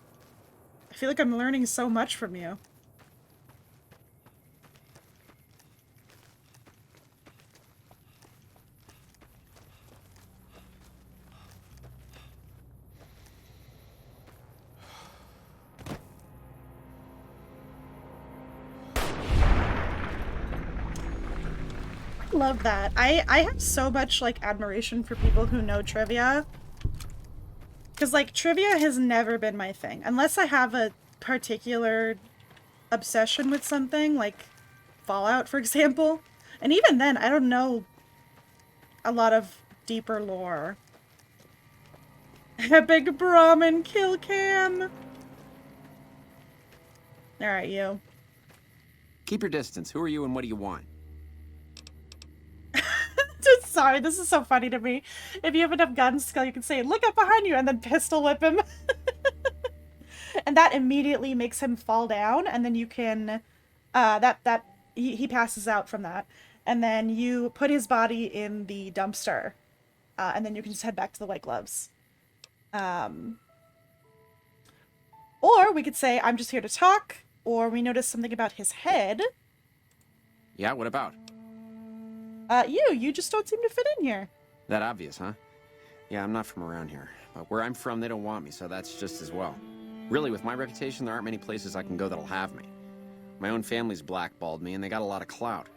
I feel like I'm learning so much from you. Love that. I have so much like admiration for people who know trivia, because like trivia has never been my thing unless I have a particular obsession with something, like Fallout, for example, and even then I don't know a lot of deeper lore. Epic Brahmin kill cam. All right, you. Keep your distance. Who are you and what do you want? Sorry, this is so funny to me. If you have enough gun skill, you can say, look up behind you, and then pistol whip him. And that immediately makes him fall down, and then you can, he passes out from that. And then you put his body in the dumpster, and then you can just head back to the White Gloves. Or we could say, I'm just here to talk, or we notice something about his head. Yeah, what about? You just don't seem to fit in here. That obvious, huh? Yeah, I'm not from around here. But where I'm from, they don't want me, so that's just as well. Really, with my reputation, there aren't many places I can go that'll have me. My own family's blackballed me, and they got a lot of clout.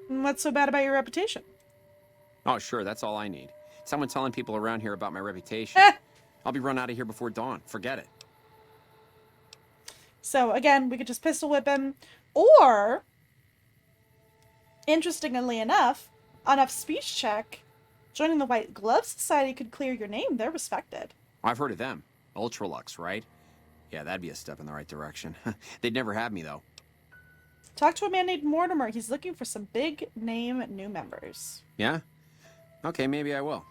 What's so bad about your reputation? Oh, sure, that's all I need. Someone telling people around here about my reputation. I'll be run out of here before dawn. Forget it. So, again, we could just pistol whip him, or... interestingly enough, on a speech check, joining the White Glove Society could clear your name. They're respected. I've heard of them. Ultralux, right? Yeah, that'd be a step in the right direction. They'd never have me, though. Talk to a man named Mortimer. He's looking for some big-name new members. Yeah? Okay, maybe I will.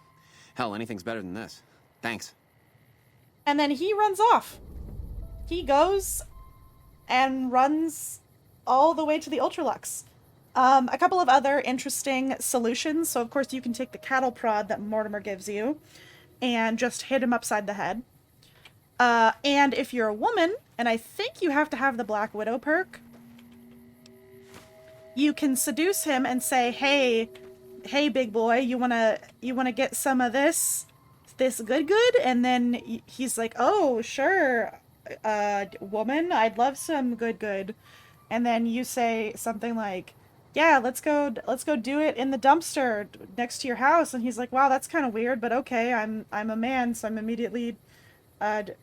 Hell, anything's better than this. Thanks. And then he runs off. He goes and runs all the way to the Ultralux. A couple of other interesting solutions. So, of course, you can take the cattle prod that Mortimer gives you and just hit him upside the head. And if you're a woman, and I think you have to have the Black Widow perk, you can seduce him and say, hey, big boy, you wanna get some of this good? And then he's like, oh, sure, woman, I'd love some good. And then you say something like, yeah, let's go do it in the dumpster next to your house. And he's like, wow, that's kind of weird, but okay, I'm a man, so I'm immediately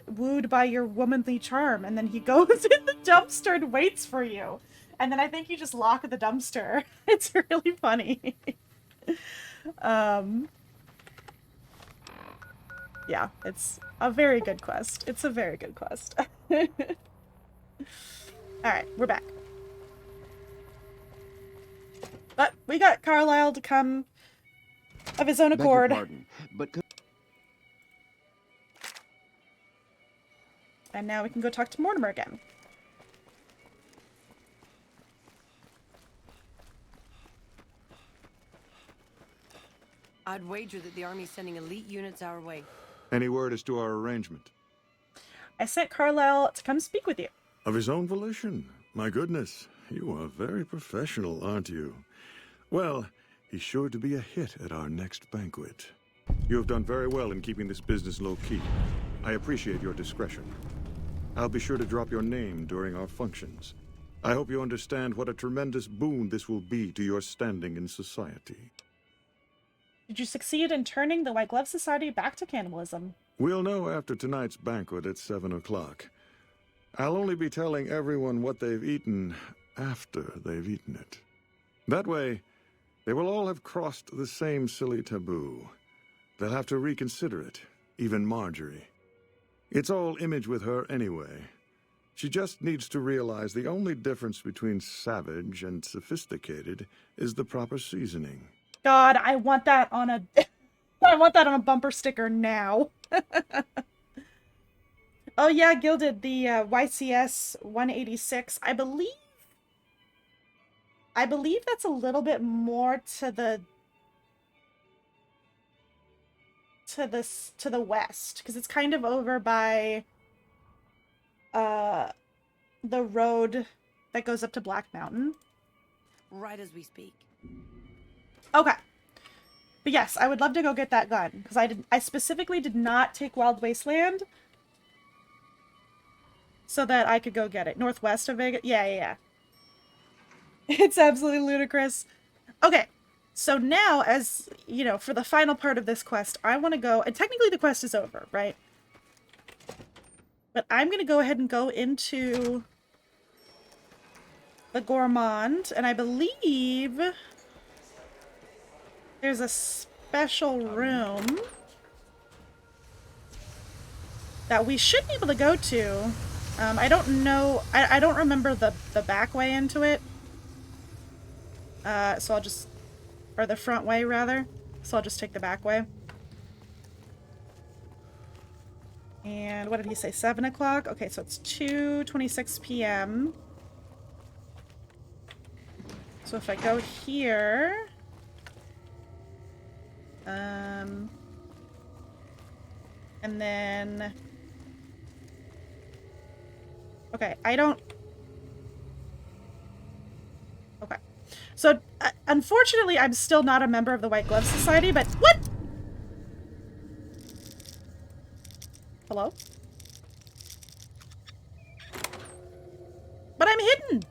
wooed by your womanly charm. And then he goes in the dumpster and waits for you. And then I think you just lock the dumpster. It's really funny. um, yeah, it's a very good quest. It's a very good quest. All right, we're back. But we got Carlisle to come of his own accord. Beg your pardon, but could... And now we can go talk to Mortimer again. I'd wager that the Army's sending elite units our way. Any word as to our arrangement? I sent Carlisle to come speak with you. Of his own volition? My goodness, you are very professional, aren't you? Well, he's sure to be a hit at our next banquet. You have done very well in keeping this business low-key. I appreciate your discretion. I'll be sure to drop your name during our functions. I hope you understand what a tremendous boon this will be to your standing in society. Did you succeed in turning the White Glove Society back to cannibalism? We'll know after tonight's banquet at 7 o'clock. I'll only be telling everyone what they've eaten after they've eaten it. That way, they will all have crossed the same silly taboo. They'll have to reconsider it, even Marjorie. It's all image with her anyway. She just needs to realize the only difference between savage and sophisticated is the proper seasoning. God, I want that on a I want that on a bumper sticker now. Oh yeah, Gilded, the YCS 186. I believe that's a little bit more to the west, because it's kind of over by the road that goes up to Black Mountain. Right as we speak. Okay. But yes, I would love to go get that gun, because I specifically did not take Wild Wasteland so that I could go get it. Northwest of Vegas? Yeah. It's absolutely ludicrous. Okay, so now, as, you know, for the final part of this quest, I want to go, and technically the quest is over, right? But I'm going to go ahead and go into the Gourmand, and I believe there's a special room that we should be able to go to. I don't know, I don't remember the back way into it. So I'll just, or the front way rather. So I'll just take the back way. And what did he say, 7 o'clock? Okay, so it's 2:26 p.m. So if I go here, and then, okay, I don't, okay. So, unfortunately, I'm still not a member of the White Glove Society, but what? Hello? But I'm hidden!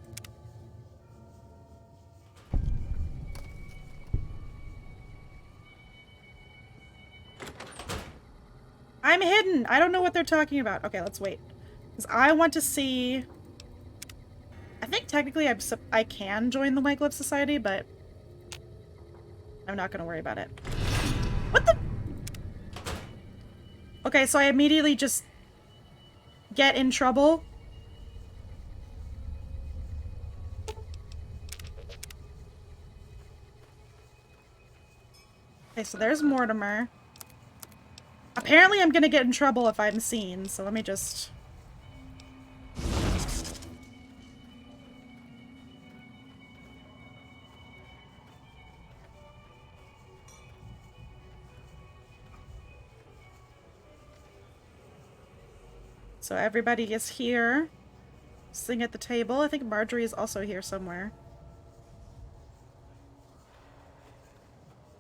I'm hidden! I don't know what they're talking about. Okay, let's wait. Because I want to see... I think technically I can join the White Glove Society, but I'm not going to worry about it. What the? Okay, so I immediately just get in trouble. Okay, so there's Mortimer. Apparently I'm going to get in trouble if I'm seen, so let me just... So everybody is here, sitting at the table. I think Marjorie is also here somewhere.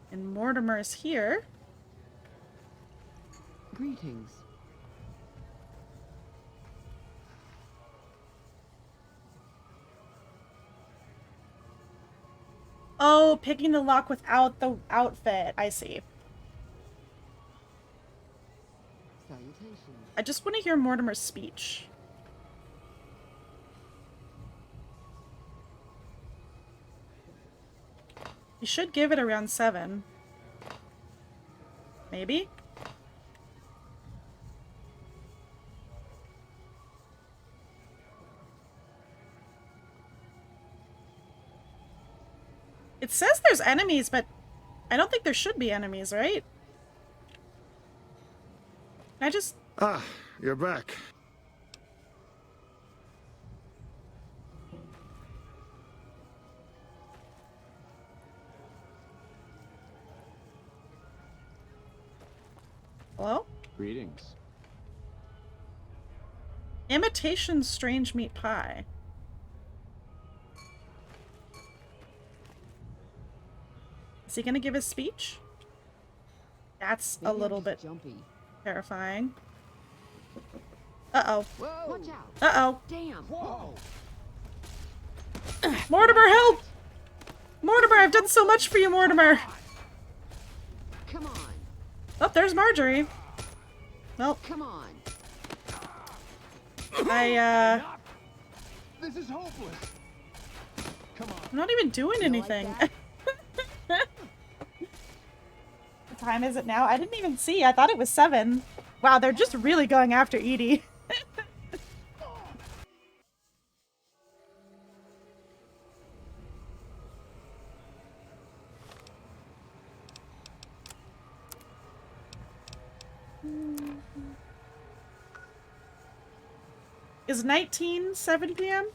And Mortimer is here. Greetings. Oh, picking the lock without the outfit. I see. Salutations. I just want to hear Mortimer's speech. You should give it around 7. Maybe? It says there's enemies, but I don't think there should be enemies, right? I just... Ah, you're back. Hello? Greetings. Imitation strange meat pie. Is he gonna give his speech? That's a little bit jumpy. terrifying. Uh-oh. Watch out. Uh-oh. Damn. Whoa! Mortimer, help! Mortimer, I've done so much for you, Mortimer! Come on. Oh, there's Marjorie. Well, Come on. This is hopeless. Come on. I'm not even doing anything. that? What time is it now? I didn't even see. I thought it was 7. Wow, they're just really going after Edie. Is 19 7 p.m.?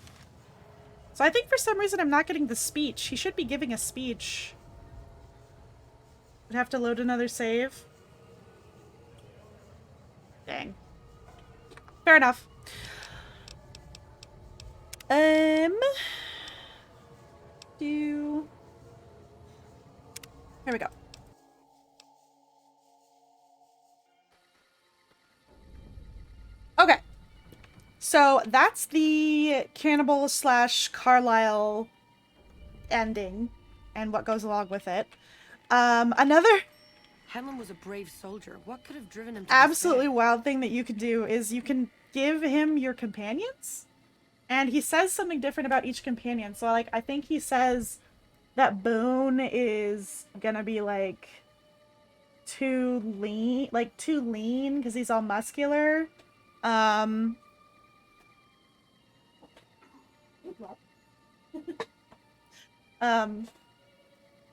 So I think for some reason I'm not getting the speech. He should be giving a speech. Would have to load another save. Dang. Fair enough. Here we go. Okay. So that's the cannibal slash Carlisle ending and what goes along with it. Another Henlon was a brave soldier. What could have driven him to absolutely wild thing that you can do is you can give him your companions, and he says something different about each companion. So like I think he says that Boone is gonna be like too lean because he's all muscular.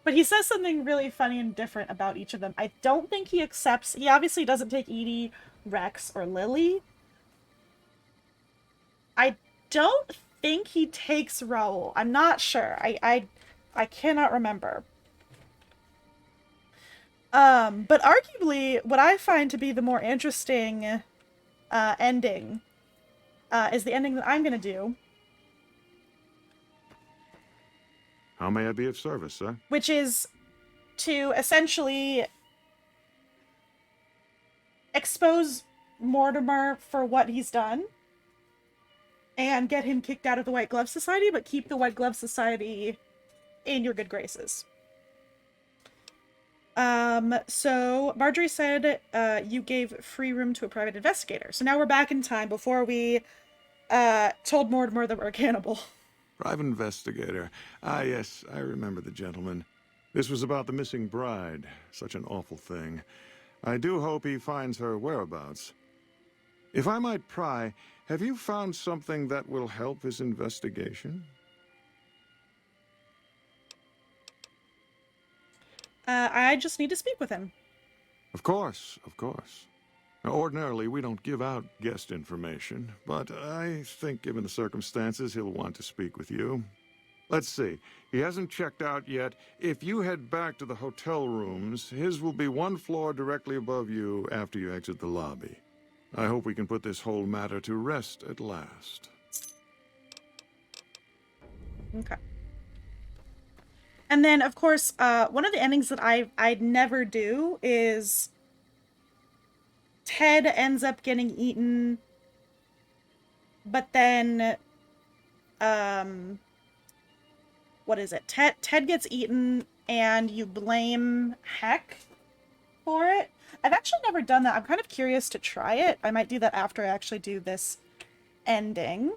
But he says something really funny and different about each of them. I don't think he accepts... He obviously doesn't take Edie, Rex, or Lily. I don't think he takes Raoul. I'm not sure. I cannot remember. But arguably, what I find to be the more interesting ending is the ending that I'm going to do. How may I be of service, sir? Which is to essentially expose Mortimer for what he's done and get him kicked out of the White Glove Society, but keep the White Glove Society in your good graces. So Marjorie said you gave free room to a private investigator. So now we're back in time before we told Mortimer that we're a cannibal. Private investigator. Ah, yes, I remember the gentleman. This was about the missing bride. Such an awful thing. I do hope he finds her whereabouts. If I might pry, have you found something that will help his investigation? I just need to speak with him. Of course, of course. Now, ordinarily, we don't give out guest information, but I think given the circumstances, he'll want to speak with you. Let's see. He hasn't checked out yet. If you head back to the hotel rooms, his will be one floor directly above you after you exit the lobby. I hope we can put this whole matter to rest at last. Okay. And then, of course, one of the endings that I'd never do is Ted ends up getting eaten, but then what is it? Ted gets eaten and you blame Heck for it. I've actually never done that. I'm kind of curious to try it. I might do that after I actually do this ending.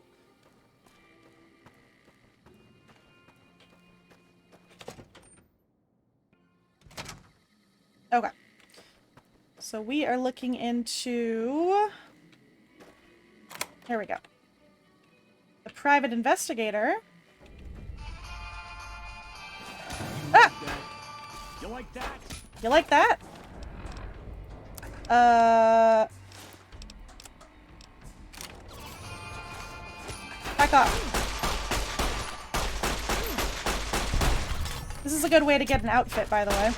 Okay. So we are looking into... Here we go. The private investigator. Ah! You like that? You like that? Back up. This is a good way to get an outfit, by the way.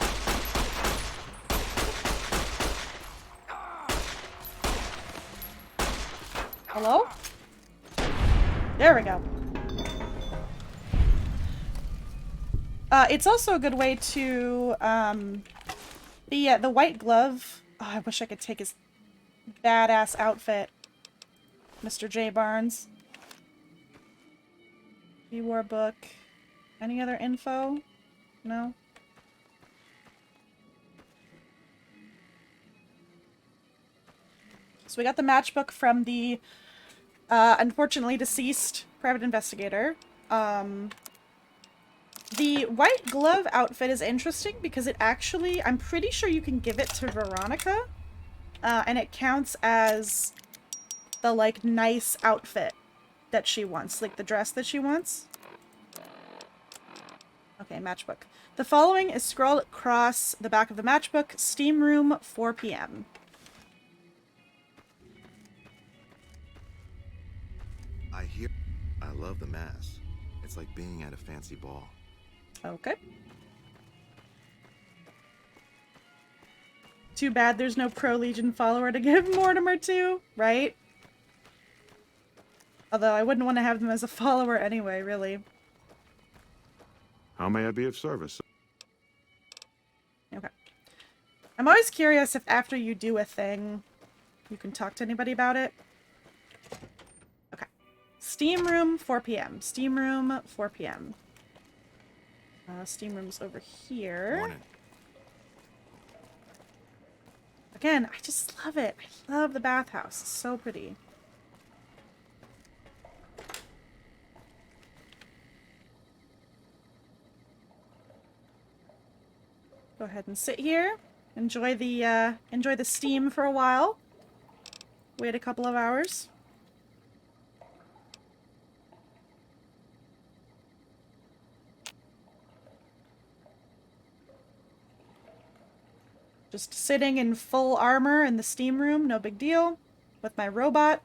Hello? There we go. It's also a good way to, the white glove. Oh, I wish I could take his badass outfit. Mr. J. Barnes. He wore a book. Any other info? No? So we got the matchbook from the, unfortunately deceased private investigator. The white glove outfit is interesting because it actually, I'm pretty sure you can give it to Veronica, and it counts as the, like, nice outfit that she wants, like the dress that she wants. Okay, matchbook. The following is scrolled across the back of the matchbook. Steam room, 4 p.m. I love the mass. It's like being at a fancy ball. Okay. Too bad there's no Pro Legion follower to give Mortimer to, right? Although I wouldn't want to have them as a follower anyway, really. How may I be of service? Okay. I'm always curious if after you do a thing, you can talk to anybody about it. Okay. Steam room, 4 p.m. Steam room, 4 p.m. Steam room's over here. Morning. Again, I just love it. I love the bathhouse. It's so pretty. Go ahead and sit here. Enjoy the steam for a while. Wait a couple of hours. Just sitting in full armor in the steam room, no big deal. With my robot.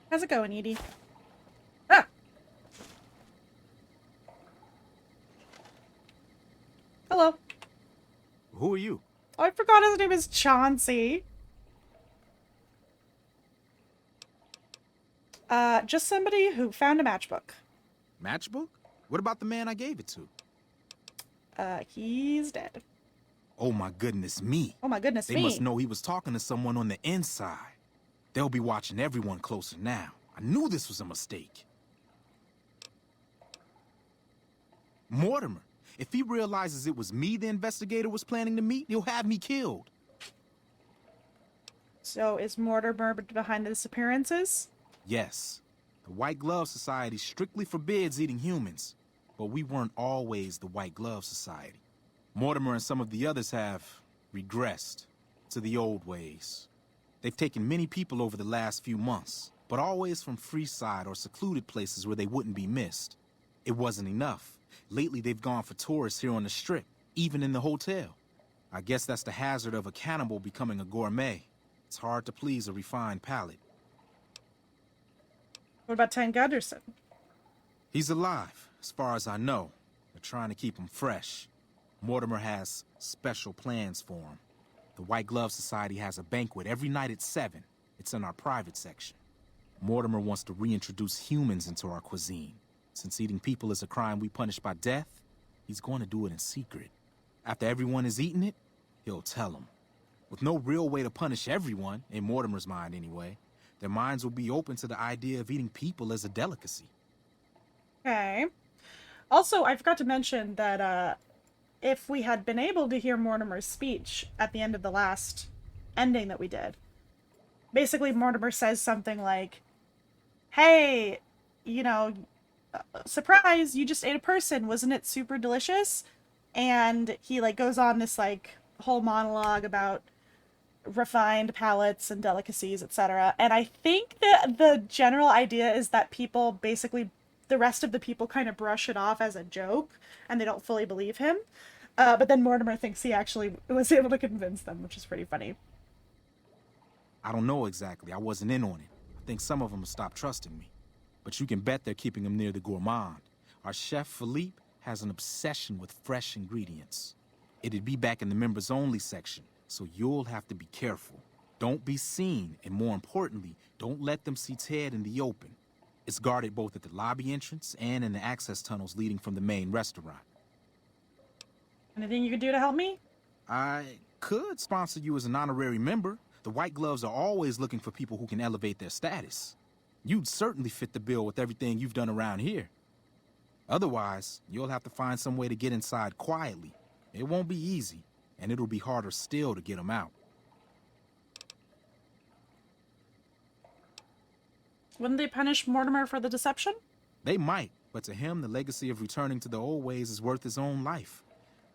How's it going, Edie? Ah! Hello. Who are you? Oh, I forgot his name is Chauncey. Just somebody who found a matchbook. Matchbook? What about the man I gave it to? He's dead. Oh my goodness me. Oh my goodness me. They must know he was talking to someone on the inside. They'll be watching everyone closer now. I knew this was a mistake. Mortimer, if he realizes it was me the investigator was planning to meet, he'll have me killed. So is Mortimer behind the disappearances? Yes. The White Glove Society strictly forbids eating humans. But we weren't always the White Glove Society. Mortimer and some of the others have regressed to the old ways. They've taken many people over the last few months, but always from Freeside or secluded places where they wouldn't be missed. It wasn't enough. Lately, they've gone for tourists here on the Strip, even in the hotel. I guess that's the hazard of a cannibal becoming a gourmet. It's hard to please a refined palate. What about Ted Gunderson? He's alive, as far as I know. They're trying to keep him fresh. Mortimer has special plans for him. The White Glove Society has a banquet every night at 7. It's in our private section. Mortimer wants to reintroduce humans into our cuisine. Since eating people is a crime we punish by death, he's going to do it in secret. After everyone has eaten it, he'll tell them. With no real way to punish everyone, in Mortimer's mind anyway, their minds will be open to the idea of eating people as a delicacy. Okay. Also, I forgot to mention that if we had been able to hear Mortimer's speech at the end of the last ending that we did, basically Mortimer says something like, hey, you know, surprise, you just ate a person, wasn't it super delicious? And he like goes on this like whole monologue about refined palates and delicacies, etc. And I think that the general idea is that people basically, the rest of the people kind of brush it off as a joke and they don't fully believe him. But then Mortimer thinks he actually was able to convince them, which is pretty funny. I don't know exactly. I wasn't in on it. I think some of them have stopped trusting me. But you can bet they're keeping him near the gourmand. Our chef, Philippe, has an obsession with fresh ingredients. It'd be back in the members-only section, so you'll have to be careful. Don't be seen, and more importantly, don't let them see Ted in the open. It's guarded both at the lobby entrance and in the access tunnels leading from the main restaurant. Anything you could do to help me? I could sponsor you as an honorary member. The White Gloves are always looking for people who can elevate their status. You'd certainly fit the bill with everything you've done around here. Otherwise, you'll have to find some way to get inside quietly. It won't be easy, and it'll be harder still to get them out. Wouldn't they punish Mortimer for the deception? They might, but to him, the legacy of returning to the old ways is worth his own life.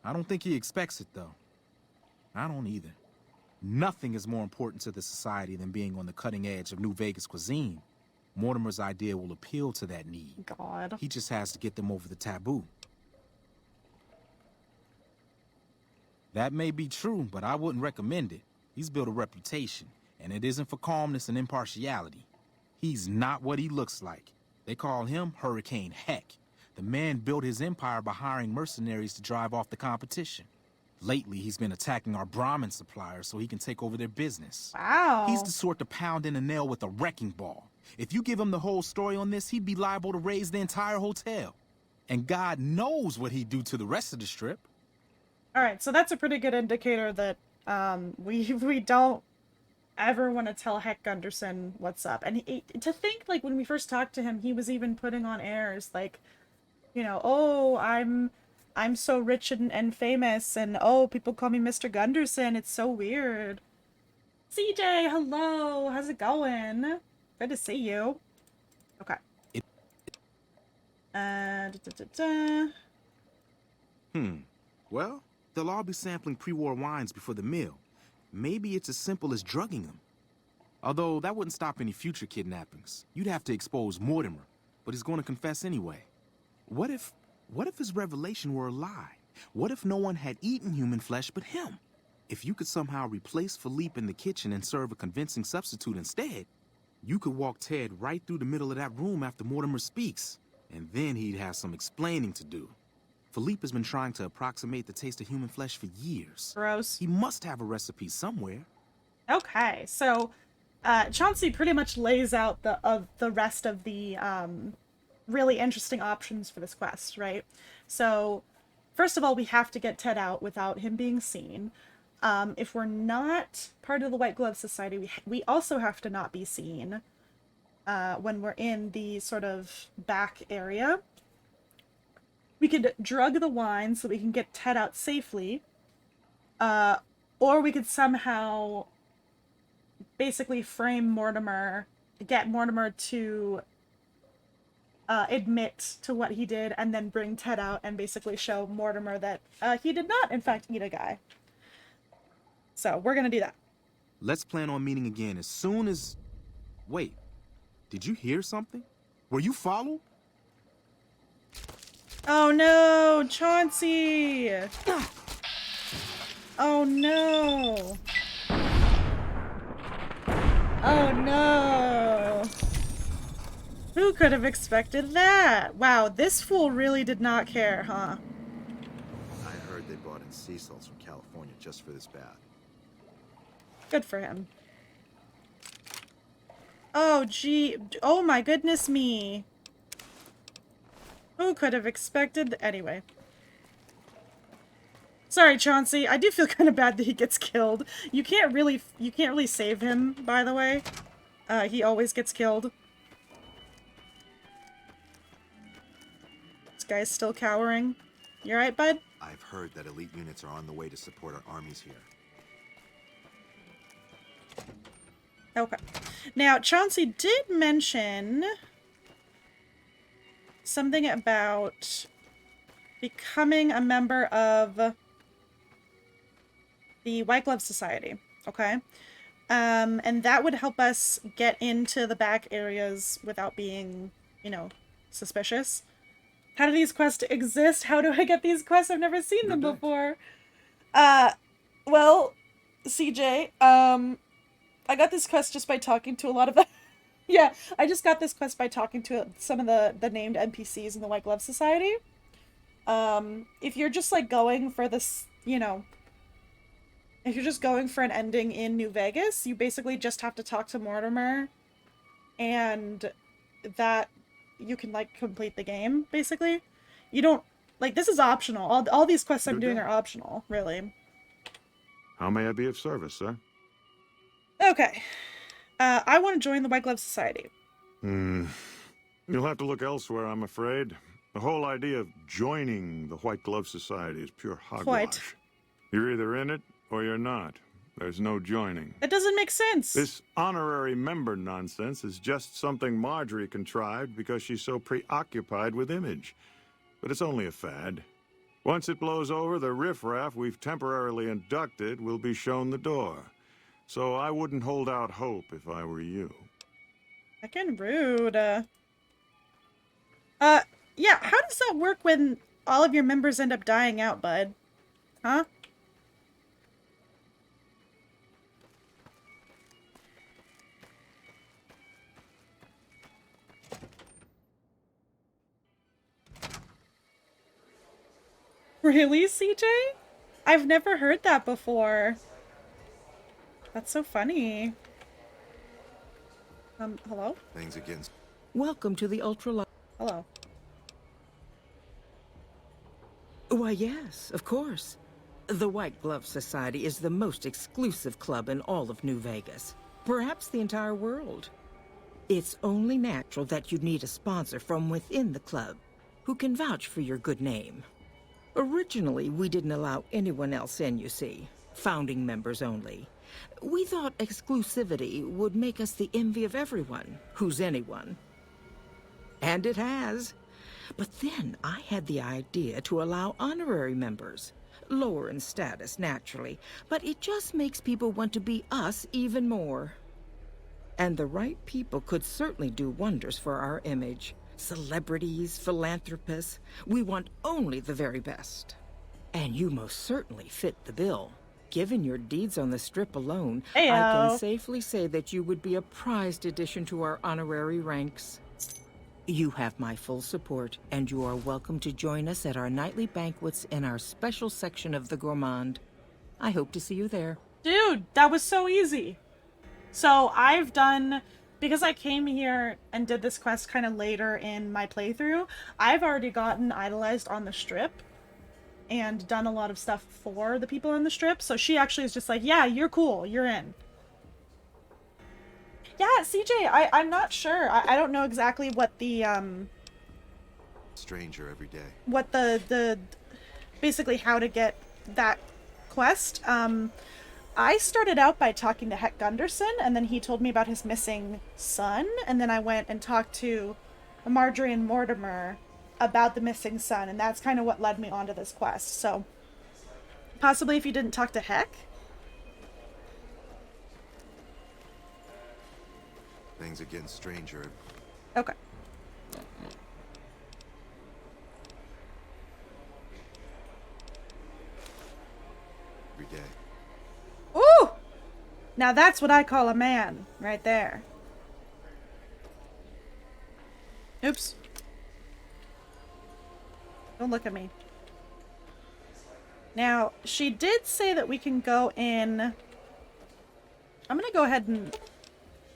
I don't think he expects it, though. I don't either. Nothing is more important to the society than being on the cutting edge of New Vegas cuisine. Mortimer's idea will appeal to that need. God. He just has to get them over the taboo. That may be true, but I wouldn't recommend it. He's built a reputation, and it isn't for calmness and impartiality. He's not what he looks like. They call him Hurricane Heck. The man built his empire by hiring mercenaries to drive off the competition. Lately, he's been attacking our Brahmin suppliers so he can take over their business. Wow. He's the sort to pound in a nail with a wrecking ball. If you give him the whole story on this, he'd be liable to raise the entire hotel. And God knows what he'd do to the rest of the strip. All right, so that's a pretty good indicator that we don't ever want to tell Heck Gunderson what's up. And to think, like, when we first talked to him, he was even putting on airs like, you know, oh, I'm so rich and famous, and oh, people call me Mr. Gunderson. It's so weird. CJ, hello. How's it going? Good to see you. Okay. Well, they'll all be sampling pre-war wines before the meal. Maybe it's as simple as drugging them. Although that wouldn't stop any future kidnappings. You'd have to expose Mortimer, but he's going to confess anyway. What if his revelation were a lie? What if no one had eaten human flesh but him? If you could somehow replace Philippe in the kitchen and serve a convincing substitute instead, you could walk Ted right through the middle of that room after Mortimer speaks, and then he'd have some explaining to do. Philippe has been trying to approximate the taste of human flesh for years. Gross. He must have a recipe somewhere. Okay, so Chauncey pretty much lays out the rest of the really interesting options for this quest, right? So, first of all, we have to get Ted out without him being seen. If we're not part of the White Glove Society, we also have to not be seen when we're in the sort of back area. We could drug the wine so we can get Ted out safely, or we could somehow basically frame Mortimer, get Mortimer to admit to what he did, and then bring Ted out and basically show Mortimer that he did not, in fact, eat a guy. So we're gonna do that. Let's plan on meeting again as soon as... Wait, did you hear something? Were you followed? Oh no, Chauncey! Oh no! Oh no! Who could have expected that? Wow, this fool really did not care, huh? I heard they brought in sea salts from California just for this bath. Good for him. Oh, gee. Oh, my goodness me. Who could have expected? Anyway. Sorry, Chauncey. I do feel kind of bad that he gets killed. You can't really save him, by the way. He always gets killed. This guy's still cowering. You alright, bud? I've heard that elite units are on the way to support our armies here. Okay. Now, Chauncey did mention something about becoming a member of the White Glove Society, okay? And that would help us get into the back areas without being, you know, suspicious. How do these quests exist? How do I get these quests? I've never seen them before. Well, CJ, I got this quest just by talking to a lot of the... Yeah, I just got this quest by talking to some of the named NPCs in the White Glove Society. If you're just, like, going for this, you know... If you're just going for an ending in New Vegas, you basically just have to talk to Mortimer, and that you can, like, complete the game, basically. You don't... Like, this is optional. All these quests I'm doing are optional, really. How may I be of service, sir? Okay. I want to join the White Glove Society. You'll have to look elsewhere, I'm afraid. The whole idea of joining the White Glove Society is pure hogwash. You're either in it, or you're not. There's no joining. That doesn't make sense. This honorary member nonsense is just something Marjorie contrived because she's so preoccupied with image. But it's only a fad. Once it blows over, the riffraff we've temporarily inducted will be shown the door. So I wouldn't hold out hope if I were you. Fucking rude. Yeah, how does that work when all of your members end up dying out, bud? Huh? Really, CJ? I've never heard that before. That's so funny. Hello? Things against. Welcome to the ultra. Hello. Why, yes, of course. The White Glove Society is the most exclusive club in all of New Vegas. Perhaps the entire world. It's only natural that you'd need a sponsor from within the club who can vouch for your good name. Originally, we didn't allow anyone else in, you see. Founding members only. We thought exclusivity would make us the envy of everyone who's anyone. And it has. But then I had the idea to allow honorary members. Lower in status, naturally, but it just makes people want to be us even more. And the right people could certainly do wonders for our image. Celebrities, philanthropists, we want only the very best. And you most certainly fit the bill. Given your deeds on the Strip alone, I can safely say that you would be a prized addition to our honorary ranks. You have my full support, and you are welcome to join us at our nightly banquets in our special section of the Gourmand. I hope to see you there. Dude, that was so easy. So I've done... Because I came here and did this quest kind of later in my playthrough, I've already gotten idolized on the Strip and done a lot of stuff for the people on the Strip. So she actually is just like, yeah, you're cool. You're in. Yeah, CJ, I'm not sure. I don't know exactly what the, Stranger every day. What the basically how to get that quest. I started out by talking to Heck Gunderson, and then he told me about his missing son, and then I went and talked to Marjorie and Mortimer about the missing son, and that's kind of what led me onto this quest. So, possibly if you didn't talk to Heck? Things are getting stranger. Okay. Every day. Ooh! Now that's what I call a man, right there. Oops. Don't look at me. Now, she did say that we can go in I'm gonna go ahead and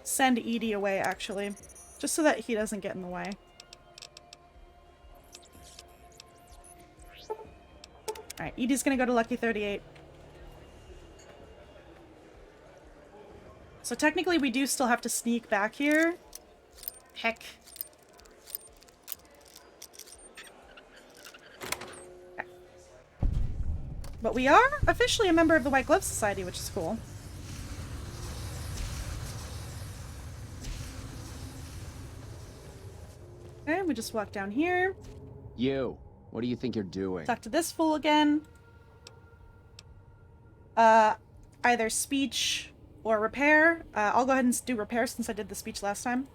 send Edie away, actually. Just so that he doesn't get in the way. Alright, Edie's gonna go to Lucky 38. So technically we do still have to sneak back here. Heck. Okay. But we are officially a member of the White Glove Society, which is cool. Okay, we just walk down here. You, what do you think you're doing? Talk to this fool again. Either speech or repair. I'll go ahead and do repair since I did the speech last time.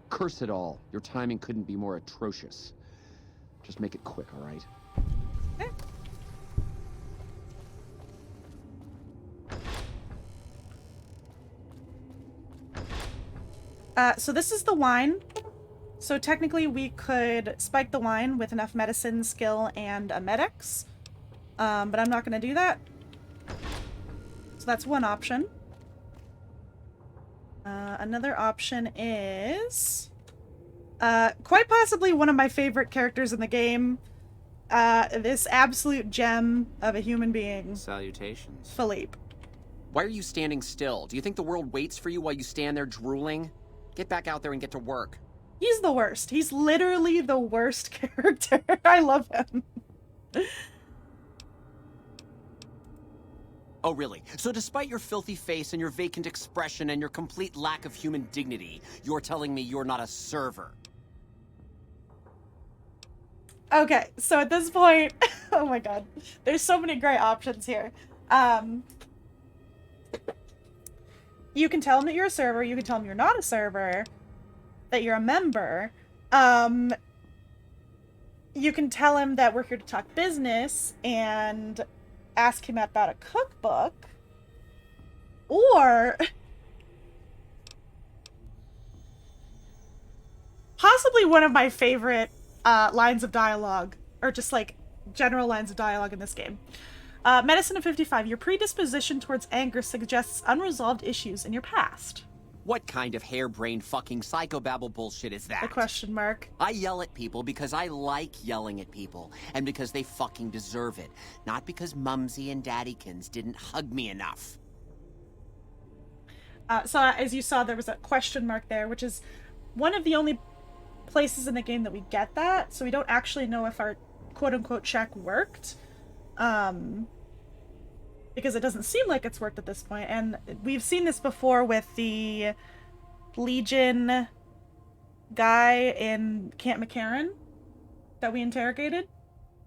Curse it all. Your timing couldn't be more atrocious. Just make it quick, all right? Okay. So this is the wine. So technically we could spike the wine with enough medicine, skill, and a medics. But I'm not going to do that. So that's one option. Another option is... quite possibly one of my favorite characters in the game. This absolute gem of a human being. Salutations. Philippe. Why are you standing still? Do you think the world waits for you while you stand there drooling? Get back out there and get to work. He's the worst. He's literally the worst character. I love him. Oh, really? So despite your filthy face and your vacant expression and your complete lack of human dignity, you're telling me you're not a server? Okay, so at this point... oh my god. There's so many great options here. You can tell him that you're a server. You can tell him you're not a server. That you're a member. You can tell him that we're here to talk business and ask him about a cookbook. Or possibly one of my favorite lines of dialogue, or just like general lines of dialogue in this game. Medicine of 55. Your predisposition towards anger suggests unresolved issues in your past. What kind of harebrained fucking psychobabble bullshit is that? A question mark. I yell at people because I like yelling at people, and because they fucking deserve it. Not because Mumsy and Daddykins didn't hug me enough. So as you saw, there was a question mark there, which is one of the only places in the game that we get that, so we don't actually know if our quote-unquote check worked. Because it doesn't seem like it's worked at this point, and we've seen this before with the Legion guy in Camp McCarran that we interrogated.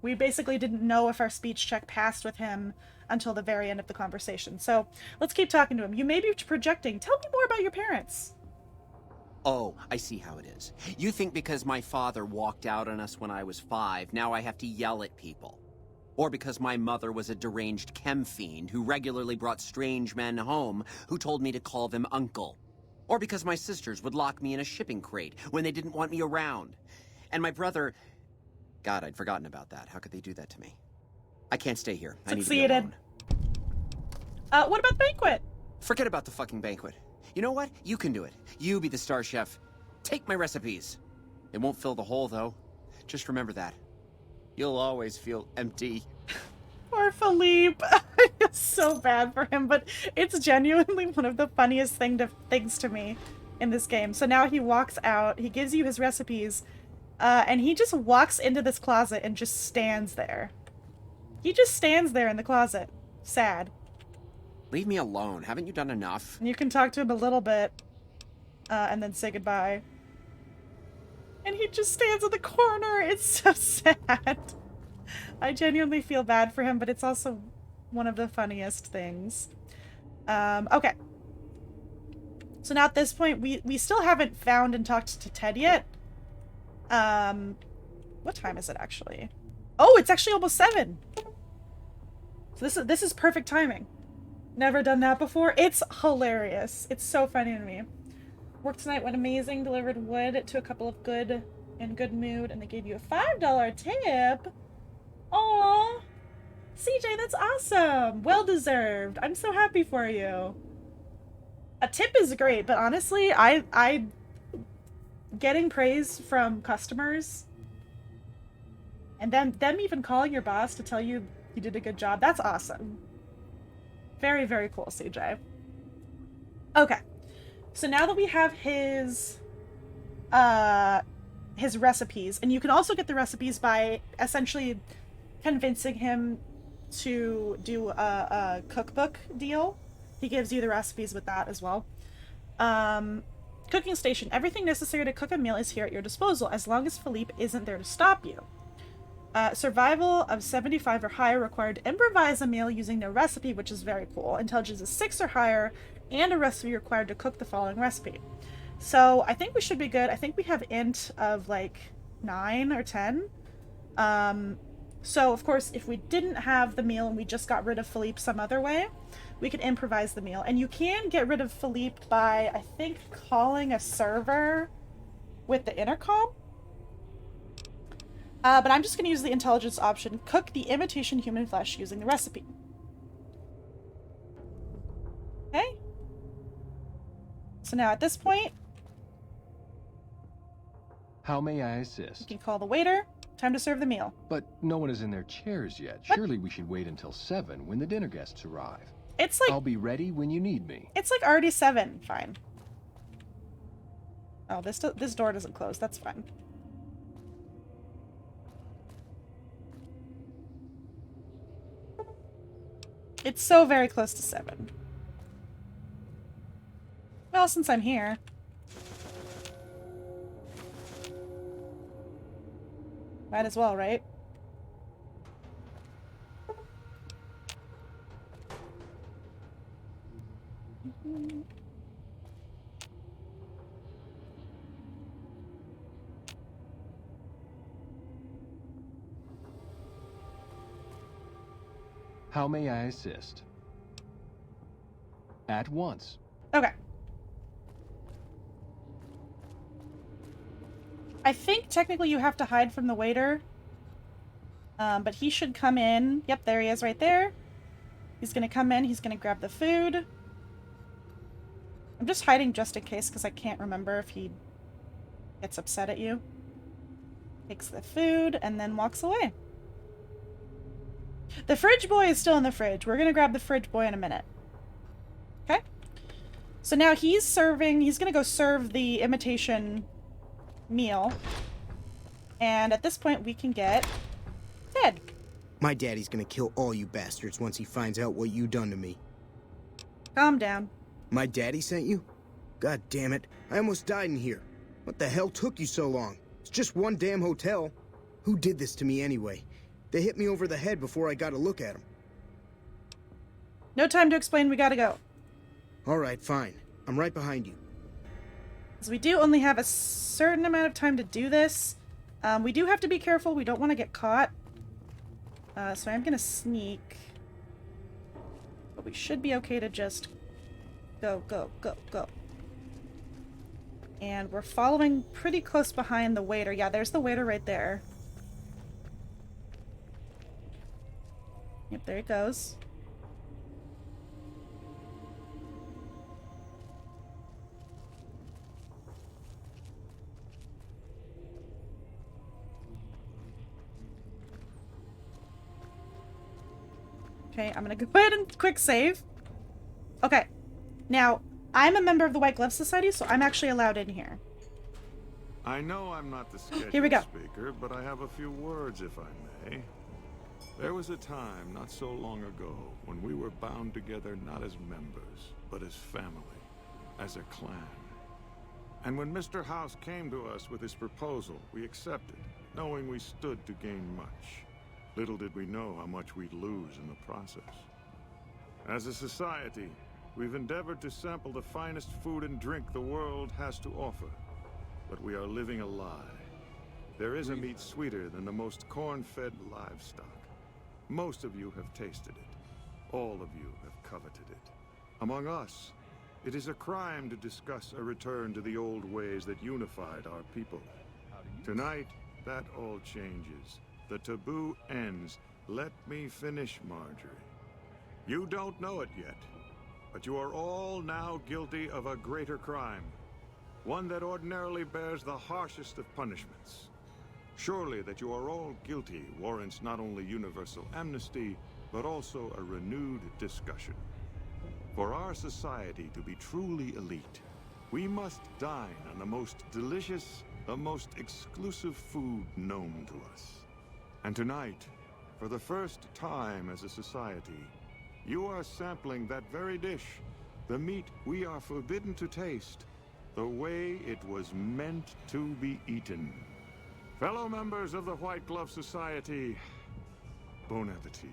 We basically didn't know if our speech check passed with him until the very end of the conversation. So let's keep talking to him. You may be projecting. Tell me more about your parents. Oh, I see how it is. You think because my father walked out on us when I was 5, now I have to yell at people. Or because my mother was a deranged chem fiend who regularly brought strange men home who told me to call them uncle. Or because my sisters would lock me in a shipping crate when they didn't want me around. And my brother... God, I'd forgotten about that. How could they do that to me? I can't stay here. I need to be alone. What about the banquet? Forget about the fucking banquet. You know what? You can do it. You be the star chef. Take my recipes. It won't fill the hole, though. Just remember that. You'll always feel empty. Poor Philippe. I feel so bad for him, but it's genuinely one of the funniest things to me in this game. So now he walks out, he gives you his recipes, and he just walks into this closet and just stands there. He just stands there in the closet. Sad. Leave me alone. Haven't you done enough? And you can talk to him a little bit, and then say goodbye. And he just stands in the corner. It's so sad. I genuinely feel bad for him, but it's also one of the funniest things. Okay. So now at this point, we still haven't found and talked to Ted yet. What time is it actually? Oh, it's actually almost 7. So this is perfect timing. Never done that before. It's hilarious. It's so funny to me. Work tonight went amazing. Delivered wood to a couple of good mood, and they gave you a $5 tip. Aww. CJ, that's awesome. Well deserved. I'm so happy for you. A tip is great, but honestly, I getting praise from customers and then them even calling your boss to tell you you did a good job, that's awesome. Very, very cool, CJ. Okay. So now that we have his recipes, and you can also get the recipes by essentially convincing him to do a cookbook deal. He gives you the recipes with that as well. Cooking station. Everything necessary to cook a meal is here at your disposal, as long as Philippe isn't there to stop you. Survival of 75 or higher required to improvise a meal using no recipe, which is very cool. Intelligence is 6 or higher, and a recipe required to cook the following recipe. So I think we should be good. I think we have int of like 9 or 10. So of course, if we didn't have the meal and we just got rid of Philippe some other way, we could improvise the meal. And you can get rid of Philippe by, I think, calling a server with the intercom. But I'm just going to use the intelligence option. Cook the imitation human flesh using the recipe. Okay. So now at this point, how may I assist? You can call the waiter. Time to serve the meal. But no one is in their chairs yet. What? Surely we should wait until 7 when the dinner guests arrive. It's like... I'll be ready when you need me. It's like already 7. Fine. Oh, this door doesn't close. That's fine. It's so very close to 7. Well, since I'm here. Might as well, right? How may I assist? At once. Okay. I think technically you have to hide from the waiter. But he should come in. Yep, there he is right there. He's gonna come in. He's gonna grab the food. I'm just hiding just in case because I can't remember if he gets upset at you. Takes the food and then walks away. The fridge boy is still in the fridge. We're gonna grab the fridge boy in a minute. Okay? So now he's gonna go serve the imitation meal. And at this point we can get Ted. My daddy's gonna kill all you bastards once he finds out what you done to me. Calm down. My daddy sent you? God damn it. I almost died in here. What the hell took you so long? It's just one damn hotel. Who did this to me anyway? They hit me over the head before I got a look at them. No time to explain, we gotta go. Alright, fine. I'm right behind you. Because we do only have a certain amount of time to do this. We do have to be careful, we don't want to get caught. So I'm gonna sneak. But we should be okay to just go, go, go, go. And we're following pretty close behind the waiter. Yeah, there's the waiter right there. Yep, there it goes. Okay, I'm gonna go ahead and quick save. Okay, now, I'm a member of the White Glove Society, so I'm actually allowed in here. I know I'm not the scheduled Here we go. speaker, but I have a few words, if I may. There was a time, not so long ago, when we were bound together not as members, but as family, as a clan. And when Mr. House came to us with his proposal, we accepted, knowing we stood to gain much. Little did we know how much we'd lose in the process. As a society, we've endeavored to sample the finest food and drink the world has to offer. But we are living a lie. There is a meat sweeter than the most corn-fed livestock. Most of you have tasted it. All of you have coveted it. Among us, it is a crime to discuss a return to the old ways that unified our people. Tonight, that all changes. The taboo ends. Let me finish, Marjorie. You don't know it yet, but you are all now guilty of a greater crime. One that ordinarily bears the harshest of punishments. Surely that you are all guilty warrants not only universal amnesty, but also a renewed discussion. For our society to be truly elite, we must dine on the most delicious, the most exclusive food known to us. And tonight, for the first time as a society, you are sampling that very dish, the meat we are forbidden to taste, the way it was meant to be eaten. Fellow members of the White Glove Society, bon appetit.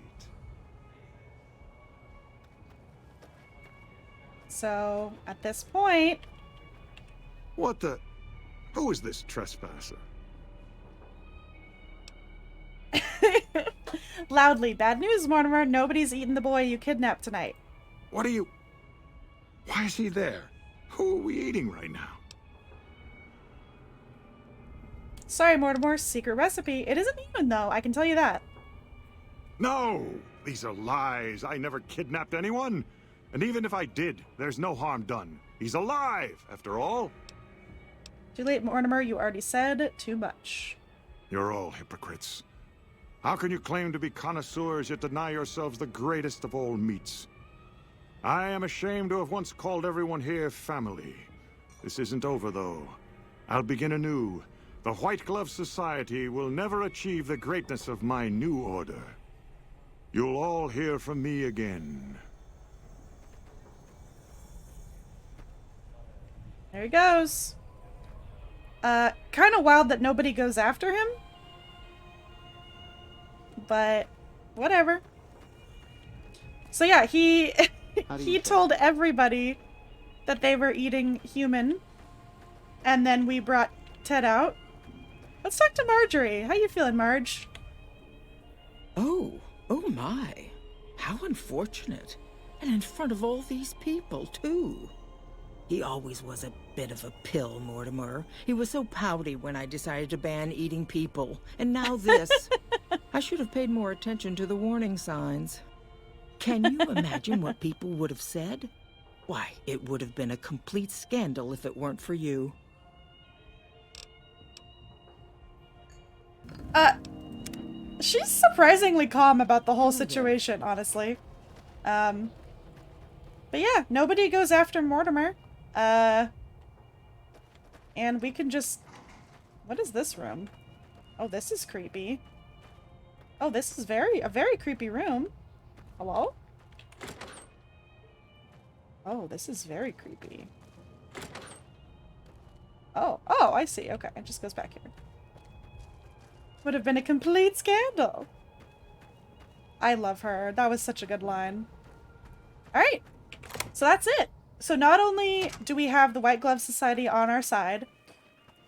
So, at this point... What the... Who is this trespasser? Loudly, bad news, Mortimer. Nobody's eaten the boy you kidnapped tonight. What are you... Why is he there? Who are we eating right now? Sorry, Mortimer. Secret recipe. It isn't human, though. I can tell you that. No! These are lies. I never kidnapped anyone. And even if I did, there's no harm done. He's alive, after all. Too late, Mortimer. You already said too much. You're all hypocrites. How can you claim to be connoisseurs yet deny yourselves the greatest of all meats? I am ashamed to have once called everyone here family. This isn't over, though. I'll begin anew. The White Glove Society will never achieve the greatness of my new order. You'll all hear from me again. There he goes. Kind of wild that nobody goes after him. But, whatever. So yeah, he told everybody that they were eating human. And then we brought Ted out. Let's talk to Marjorie. How you feeling, Marge? Oh my. How unfortunate. And in front of all these people, too. He always was a bit of a pill, Mortimer. He was so pouty when I decided to ban eating people. And now this. I should have paid more attention to the warning signs. Can you imagine what people would have said? Why, it would have been a complete scandal if it weren't for you. She's surprisingly calm about the whole situation, honestly. But yeah, nobody goes after Mortimer. And we can just... What is this room? Oh, this is creepy. Oh, this is a very creepy room. Hello? Oh, this is very creepy. Oh, I see. Okay, it just goes back here. Would have been a complete scandal. I love her. That was such a good line. Alright, so that's it. So not only do we have the White Glove Society on our side,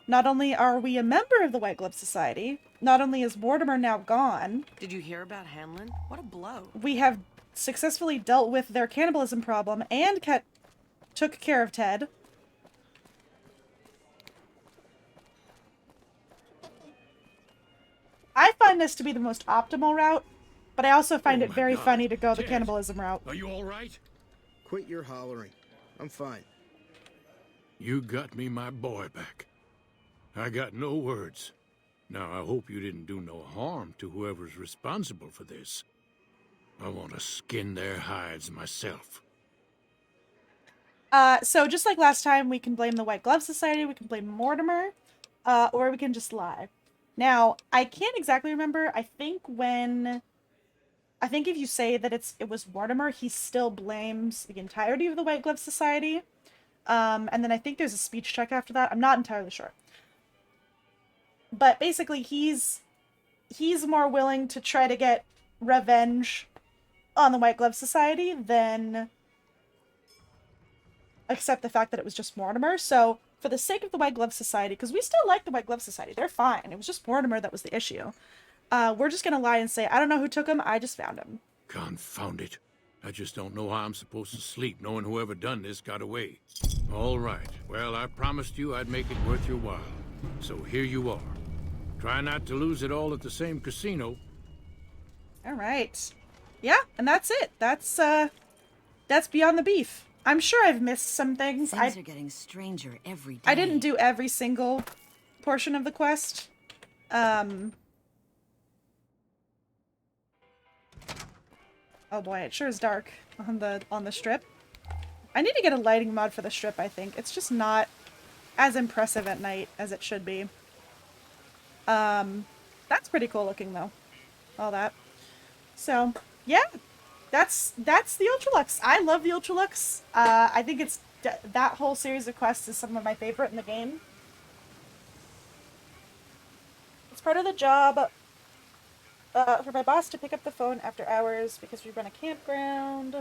not only are we a member of the White Glove Society, not only is Mortimer now gone... Did you hear about Hanlon? What a blow. We have successfully dealt with their cannibalism problem and took care of Ted. I find this to be the most optimal route, but I also find it very funny to go the cannibalism route. Are you all right? Quit your hollering. I'm fine. You got me my boy back. I got no words. Now, I hope you didn't do no harm to whoever's responsible for this. I want to skin their hides myself. So just like last time, we can blame the White Glove Society, we can blame Mortimer, or we can just lie. Now, I can't exactly remember. I think if you say that it was Mortimer, he still blames the entirety of the White Glove Society. And then I think there's a speech check after that. I'm not entirely sure. But basically, he's more willing to try to get revenge on the White Glove Society than accept the fact that it was just Mortimer. So, for the sake of the White Glove Society, because we still like the White Glove Society, they're fine. It was just Mortimer that was the issue. We're just gonna lie and say, I don't know who took him, I just found him. Confound it. I just don't know how I'm supposed to sleep knowing whoever done this got away. All right. Well, I promised you I'd make it worth your while. So here you are. Try not to lose it all at the same casino. All right. Yeah, and that's it. That's that's beyond the beef. I'm sure I've missed some things. Things are getting stranger every day. I didn't do every single portion of the quest. Oh boy, it sure is dark on the strip. I need to get a lighting mod for the strip, I think. It's just not as impressive at night as it should be. That's pretty cool looking though. All that. So, yeah. That's the Ultralux. I love the Ultralux. I think it's that whole series of quests is some of my favorite in the game. It's part of the job for my boss to pick up the phone after hours because we run a campground.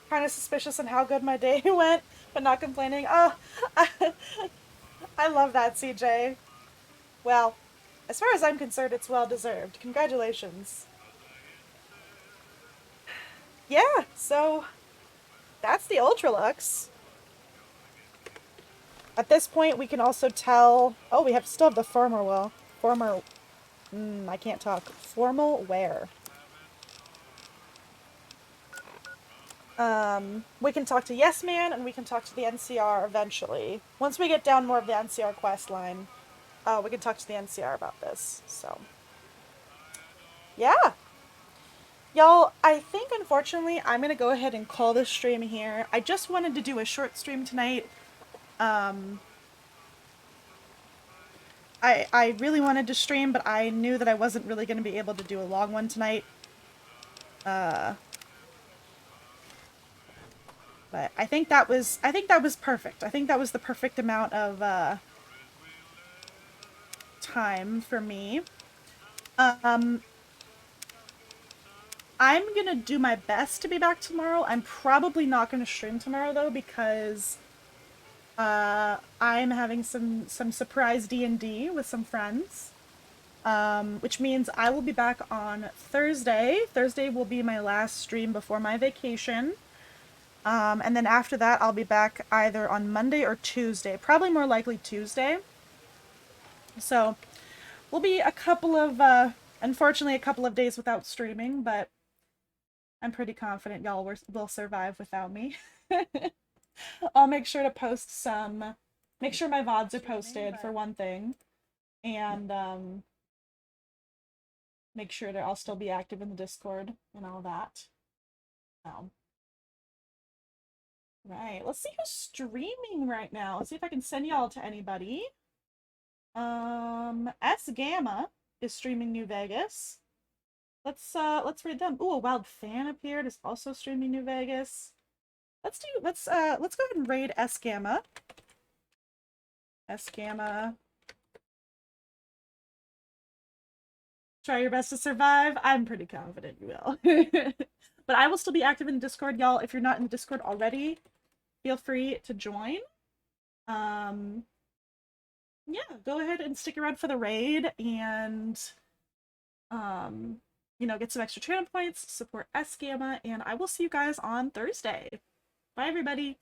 Kind of suspicious on how good my day went, but not complaining. Oh, I love that, CJ. Well, as far as I'm concerned, it's well deserved. Congratulations. Yeah, so that's the Ultralux. At this point, we can also tell... Oh, we still have the formal I can't talk. Formal wear. We can talk to Yes Man, and we can talk to the NCR eventually. Once we get down more of the NCR quest line, we can talk to the NCR about this, so... Yeah! Y'all, I think, unfortunately, I'm gonna go ahead and call this stream here. I just wanted to do a short stream tonight. I really wanted to stream, but I knew that I wasn't really going to be able to do a long one tonight. But I think that was perfect. I think that was the perfect amount of time for me. I'm gonna do my best to be back tomorrow. I'm probably not gonna stream tomorrow though because I'm having some surprise D&D with some friends. Which means I will be back on Thursday. Thursday will be my last stream before my vacation. And then after that, I'll be back either on Monday or Tuesday. Probably more likely Tuesday. So, we'll be unfortunately a couple of days without streaming, but I'm pretty confident y'all will survive without me. I'll make sure to post make sure my VODs are posted for one thing. And, make sure that I'll still be active in the Discord and all that. Right, let's see who's streaming right now. Let's see if I can send y'all to anybody. S Gamma is streaming New Vegas. Let's read them. Ooh, a wild fan appeared, is also streaming New Vegas. Let's go ahead and raid S Gamma. S Gamma. Try your best to survive. I'm pretty confident you will. But I will still be active in the Discord, y'all. If you're not in the Discord already, feel free to join. Yeah, go ahead and stick around for the raid and, you know, get some extra channel points, support S Gamma, and I will see you guys on Thursday. Bye, everybody.